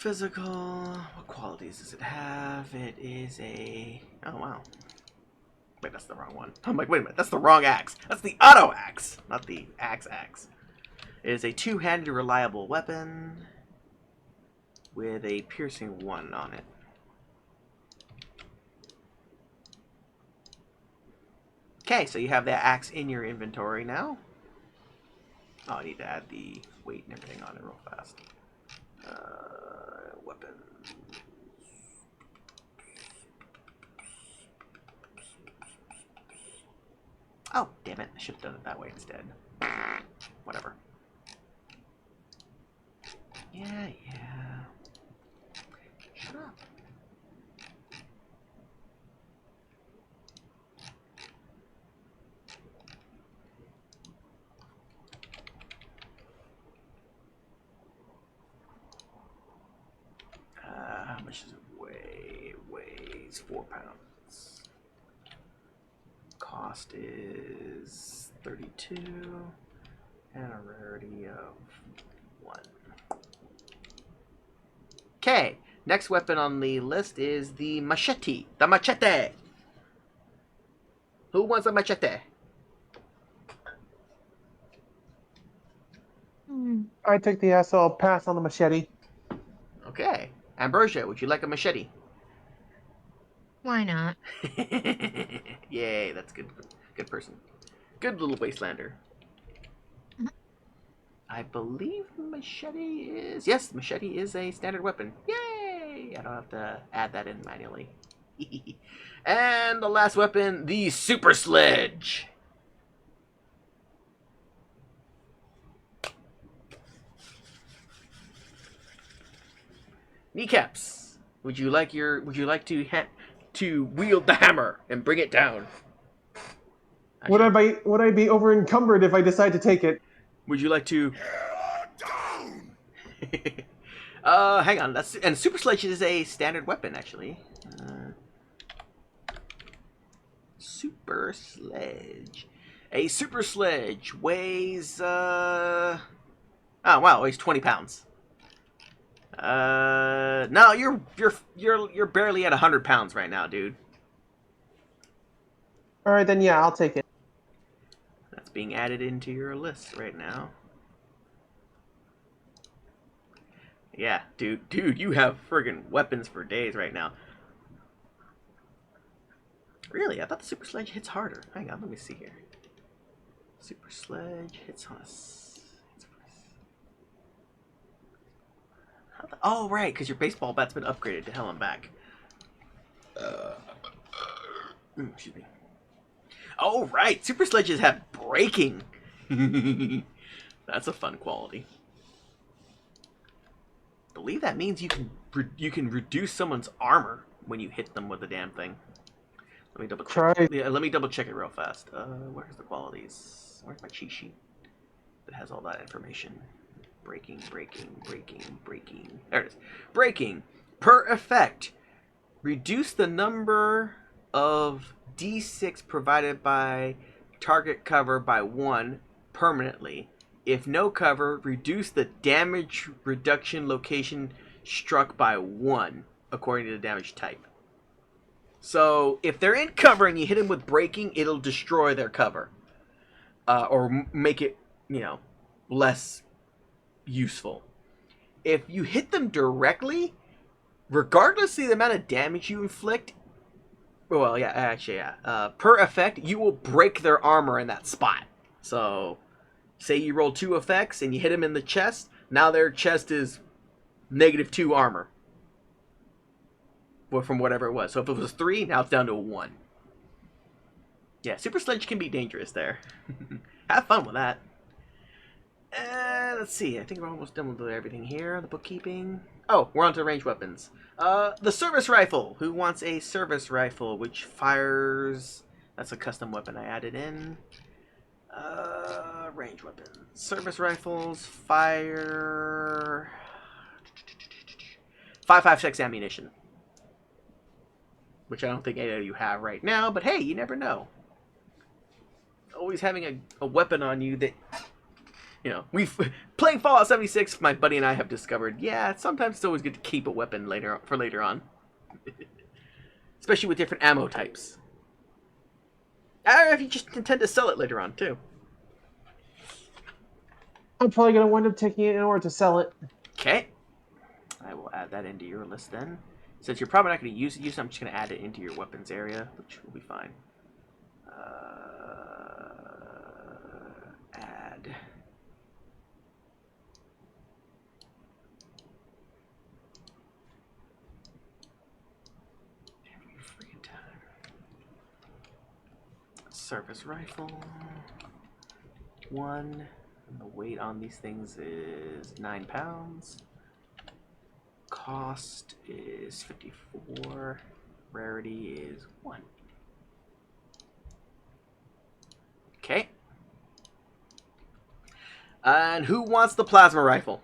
[SPEAKER 1] Physical. What qualities does it have? It is a... Oh, wow. Wait, that's the wrong one. I'm like, wait a minute. That's the wrong axe. That's the auto axe, not the axe. It is a two-handed reliable weapon with a piercing 1 on it. Okay, so you have that axe in your inventory now. Oh, I need to add the weight and everything on it real fast. Weapon. Oh, damn it. I should have done it that way instead. Whatever. Yeah. Shut up. How much does it weigh? It weighs 4 pounds. Cost is 32. And a rarity of 1. Okay, next weapon on the list is the machete. The machete! Who wants a machete?
[SPEAKER 2] I take the SL pass on the machete.
[SPEAKER 1] Okay. Ambrosia, would you like a machete?
[SPEAKER 3] Why not?
[SPEAKER 1] Yay, that's good. Good person. Good little wastelander. I believe machete is... Yes, machete is a standard weapon. Yay! I don't have to add that in manually. And the last weapon, the Super Sledge. Kneecaps. Would you like to wield the hammer and bring it down?
[SPEAKER 2] Would I be over encumbered if I decide to take it?
[SPEAKER 1] Would you like to? Hang on. And Super Sledge is a standard weapon, actually. Super Sledge. A Super Sledge weighs oh wow, it weighs 20 pounds. No, you're barely at 100 pounds right now, dude.
[SPEAKER 2] All right, then yeah, I'll take it.
[SPEAKER 1] That's being added into your list right now. Yeah, dude, you have friggin' weapons for days right now. Really? I thought the Super Sledge hits harder. Hang on, let me see here. Super Sledge hits on us. Oh, right, because your baseball bat's been upgraded to hell and back. Excuse me. Oh, right, Super Sledges have breaking. That's a fun quality. I believe that means you can reduce someone's armor when you hit them with the damn thing. Let me double check.
[SPEAKER 2] Try.
[SPEAKER 1] Yeah, let me double check it real fast. Where's the qualities? Where's my cheat sheet that has all that information? Breaking. There it is. Breaking. Per effect, reduce the number of D6 provided by target cover by 1 permanently. If no cover, reduce the damage reduction location struck by 1 according to the damage type. So if they're in cover and you hit them with breaking, it'll destroy their cover. Or make it, less useful. If you hit them directly, regardless of the amount of damage you inflict, per effect, you will break their armor in that spot. So, say you roll 2 effects and you hit them in the chest, now their chest is -2 armor. Well, from whatever it was. So if it was 3, now it's down to a 1. Yeah, Super Sledge can be dangerous there. Have fun with that. Let's see. I think we're almost done with everything here. The bookkeeping. Oh, we're on to ranged weapons. The service rifle. Who wants a service rifle which fires... That's a custom weapon I added in. Ranged weapons. Service rifles fire... 5.56 ammunition. Which I don't think any of you have right now, but hey, you never know. Always having a weapon on you that You know, we've playing Fallout 76. My buddy and I have discovered, yeah, sometimes it's always good to keep a weapon later on, especially with different ammo types. I don't know if you just intend to sell it later on too.
[SPEAKER 2] I'm probably going to wind up taking it in order to sell it.
[SPEAKER 1] Okay, I will add that into your list then. Since you're probably not going to use it, I'm just going to add it into your weapons area, which will be fine. Add. Every freaking time. Service rifle. 1. And the weight on these things is 9 pounds. Cost is 54. Rarity is 1. Okay. And who wants the plasma rifle?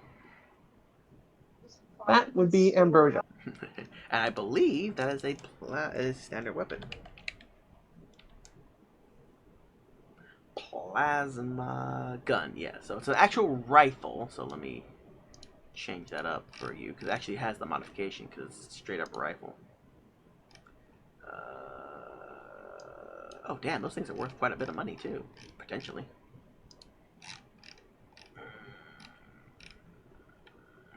[SPEAKER 2] That would be Ambrosia.
[SPEAKER 1] And I believe that is a standard weapon. Plasma gun, yeah. So it's an actual rifle. So let me change that up for you because it actually has the modification because it's straight up a rifle. Oh damn, those things are worth quite a bit of money too, potentially.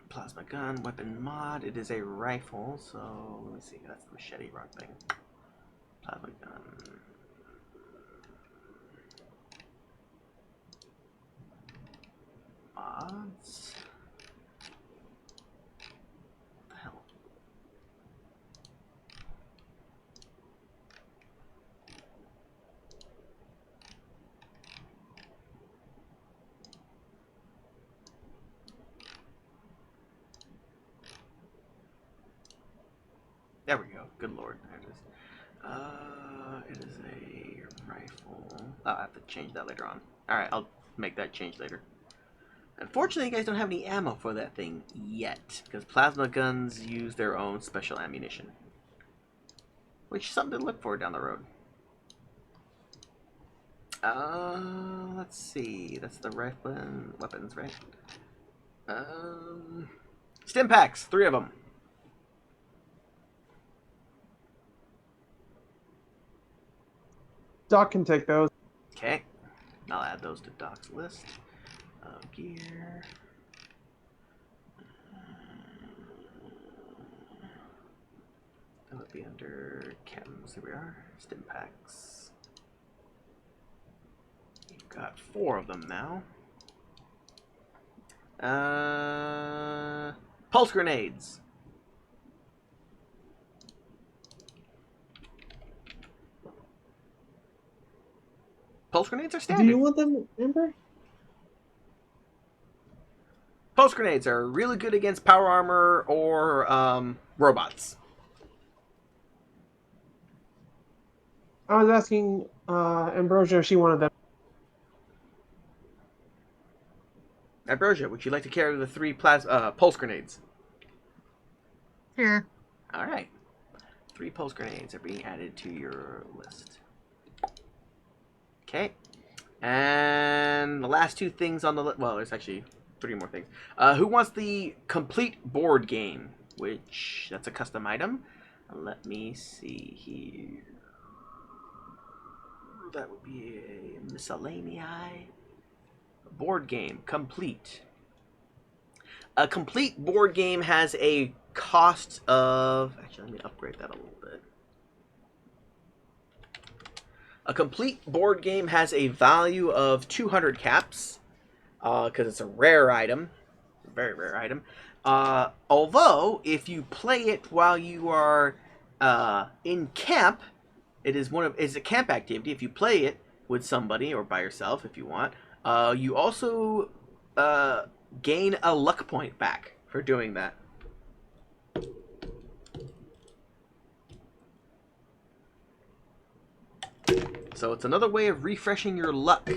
[SPEAKER 1] Plasma gun, weapon mod. It is a rifle, so let me see. That's the machete run thing. Plasma gun. Mods. What the hell? There we go. Good lord. There it is. It is a rifle. Oh, I have to change that later on. Alright, I'll make that change later. Unfortunately, you guys don't have any ammo for that thing yet, because plasma guns use their own special ammunition. Which is something to look for down the road. Let's see. That's the weapons, right? Stim packs, 3 of them.
[SPEAKER 2] Doc can take those.
[SPEAKER 1] Okay, I'll add those to Doc's list of gear. That would be under chems. Here we are. Stim packs. We've got 4 of them now. Pulse grenades. Pulse grenades are standard.
[SPEAKER 2] Do you want them, Amber?
[SPEAKER 1] Pulse grenades are really good against power armor or robots.
[SPEAKER 2] I was asking Ambrosia if she wanted them.
[SPEAKER 1] Ambrosia, would you like to carry the 3 pulse grenades?
[SPEAKER 3] Sure.
[SPEAKER 1] All right. 3 pulse grenades are being added to your list. Okay. And the last 2 things on the list. Well, there's actually 3 more things. Who wants the complete board game? Which, that's a custom item. Let me see here. That would be a miscellaneous board game. Complete. A complete board game has a cost of... Actually, let me upgrade that a little bit. A complete board game has a value of 200 caps, because it's a rare item, a very rare item. Although, if you play it while you are in camp, it's a camp activity. If you play it with somebody or by yourself, if you want, you also gain a luck point back for doing that. So it's another way of refreshing your luck.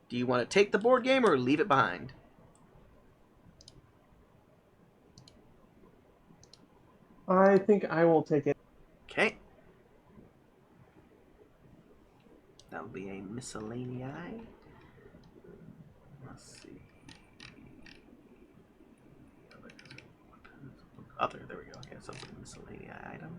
[SPEAKER 1] Do you want to take the board game or leave it behind?
[SPEAKER 2] I think I will take it.
[SPEAKER 1] Okay. Now probably a miscellaneous. Let's see. Other, there we go. Okay, so miscellaneous item.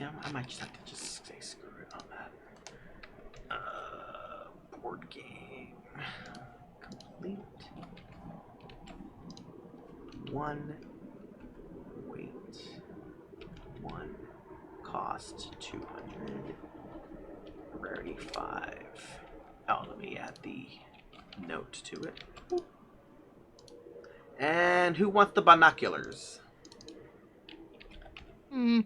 [SPEAKER 1] Yeah, I might just have to just say screw it on that. Board game. Complete. 1 weight. 1 cost 200. Rarity 5. Oh, let me add the note to it. And who wants the binoculars?
[SPEAKER 3] Hmm.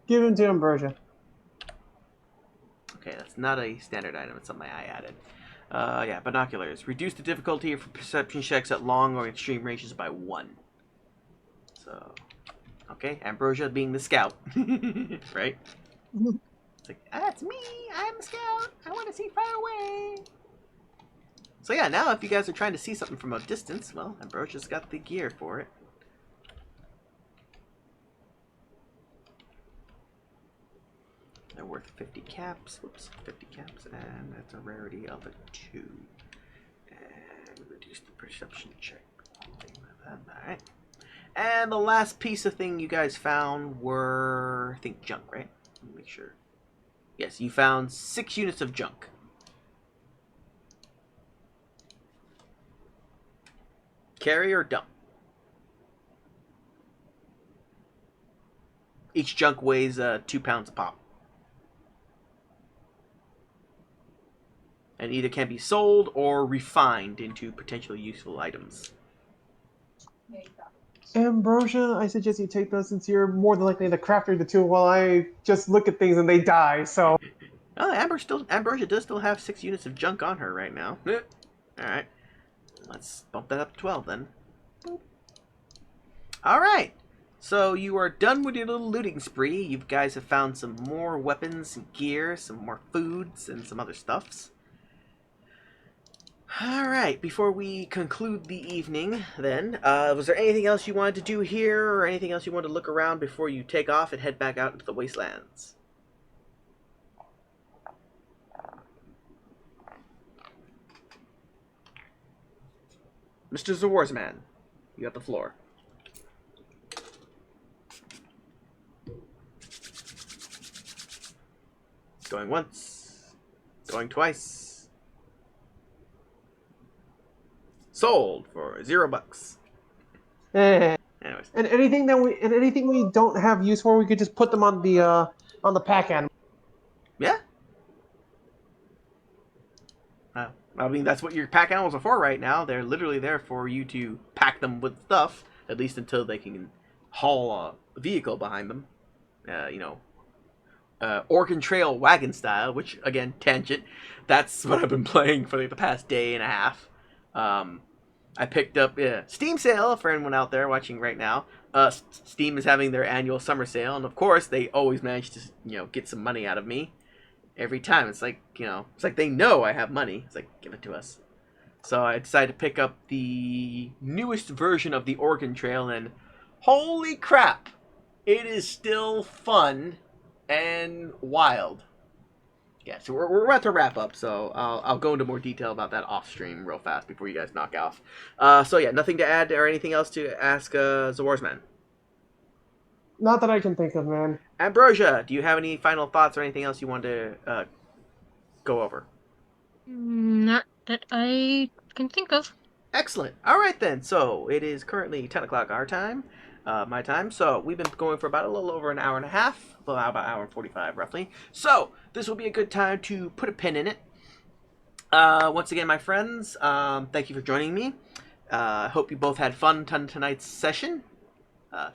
[SPEAKER 2] Give him to Ambrosia.
[SPEAKER 1] Okay, that's not a standard item. It's something I added. Yeah, binoculars. Reduce the difficulty for perception checks at long or extreme ranges by 1. So, okay, Ambrosia being the scout, right? It's like, that's me. I'm a scout. I want to see far away. So yeah, now if you guys are trying to see something from a distance, well, Ambrosia's got the gear for it. They're worth 50 caps. Whoops, 50 caps, and that's a rarity of a 2. And reduce the perception check. Alright. And the last piece of thing you guys found were, I think, junk, right? Let me make sure. Yes, you found 6 units of junk. Carry or dump? Each junk weighs 2 pounds a pop. And either can be sold or refined into potentially useful items.
[SPEAKER 2] Ambrosia, I suggest you take those since you're more than likely the crafter of the two while I just look at things and they die, so...
[SPEAKER 1] Oh, Ambrosia does still have 6 units of junk on her right now. Alright. Let's bump that up to 12 then. Alright. So you are done with your little looting spree. You guys have found some more weapons and gear, some more foods, and some other stuffs. Alright, before we conclude the evening, then, was there anything else you wanted to do here, or anything else you wanted to look around before you take off and head back out into the wastelands? Mr. Zawarsman, you have the floor. Going once. Going twice. Sold for $0.
[SPEAKER 2] Eh.
[SPEAKER 1] Anyways.
[SPEAKER 2] And anything we don't have use for, we could just put them on the pack animal.
[SPEAKER 1] Yeah. I mean, that's what your pack animals are for right now. They're literally there for you to pack them with stuff, at least until they can haul a vehicle behind them. Oregon Trail wagon style, which, again, tangent. That's what I've been playing for the past day and a half. I picked up Steam sale for anyone out there watching right now. Steam is having their annual summer sale, and of course, they always manage to get some money out of me. Every time. It's like, it's like they know I have money. It's like, give it to us. So I decided to pick up the newest version of the Oregon Trail, and holy crap, it is still fun and wild. Yeah, so we're about to wrap up, so I'll go into more detail about that off stream real fast before you guys knock off. So yeah, nothing to add or anything else to ask Zawarsman?
[SPEAKER 2] Not that I can think of, man.
[SPEAKER 1] Ambrosia, do you have any final thoughts or anything else you want to go over?
[SPEAKER 3] Not that I can think of.
[SPEAKER 1] Excellent. All right then. So it is currently 10 o'clock our time, my time. So we've been going for about a little over an hour and a half, about an hour and 45 roughly. So this will be a good time to put a pin in it. Once again, my friends, thank you for joining me. I hope you both had fun tonight's session.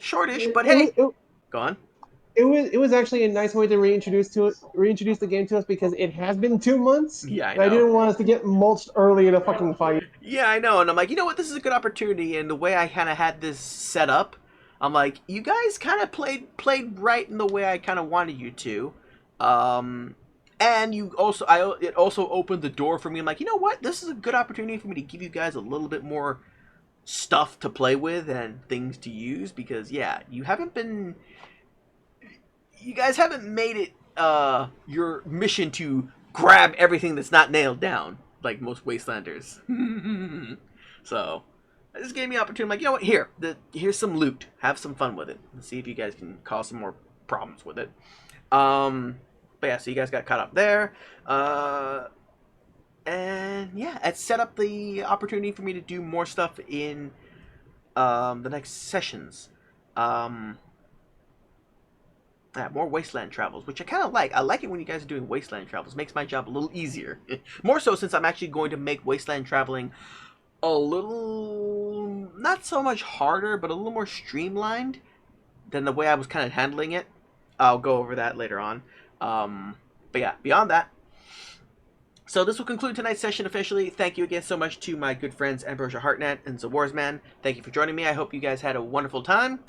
[SPEAKER 1] Shortish, but hey, go on.
[SPEAKER 2] It was actually a nice way to reintroduce the game to us because it has been 2 months.
[SPEAKER 1] Yeah, I
[SPEAKER 2] know. I didn't want us to get mulched early in a fucking fight.
[SPEAKER 1] Yeah, I know. And I'm like, you know what? This is a good opportunity. And the way I kind of had this set up, I'm like, you guys kind of played right in the way I kind of wanted you to. And you also, it also opened the door for me. I'm like, you know what? This is a good opportunity for me to give you guys a little bit more stuff to play with and things to use, because yeah, you guys haven't made it your mission to grab everything that's not nailed down like most Wastelanders. So this gave me an opportunity. I'm like, you know what? Here's some loot. Have some fun with it. Let's see if you guys can cause some more problems with it. But yeah, so you guys got caught up there. And yeah, it set up the opportunity for me to do more stuff in the next sessions. More Wasteland travels, which I kind of like. I like it when you guys are doing Wasteland travels. Makes my job a little easier. More so since I'm actually going to make Wasteland traveling a little, not so much harder, but a little more streamlined than the way I was kind of handling it. I'll go over that later on. But yeah, beyond that. So this will conclude tonight's session officially. Thank you again so much to my good friends Ambrosia Hartnett and Zawarsman. Thank you for joining me. I hope you guys had a wonderful time.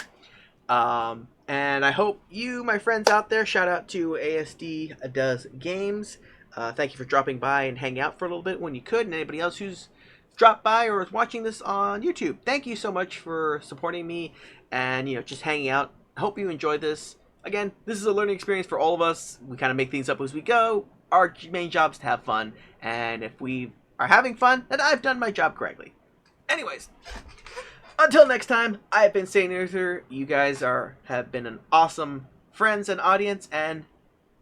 [SPEAKER 1] And I hope you, my friends out there, shout out to ASD Does Games. Thank you for dropping by and hanging out for a little bit when you could. And anybody else who's dropped by or is watching this on YouTube, thank you so much for supporting me and, just hanging out. I hope you enjoyed this. Again, this is a learning experience for all of us. We kind of make things up as we go. Our main job is to have fun. And if we are having fun, then I've done my job correctly. Anyways, until next time, I've been Saint Arthur. You guys have been an awesome friends and audience. And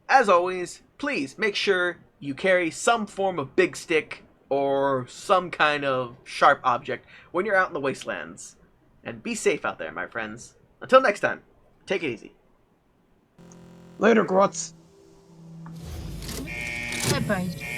[SPEAKER 1] as always, please make sure you carry some form of big stick or some kind of sharp object when you're out in the wastelands. And be safe out there, my friends. Until next time, take it easy.
[SPEAKER 2] Later, Grotz.
[SPEAKER 3] Bye-bye.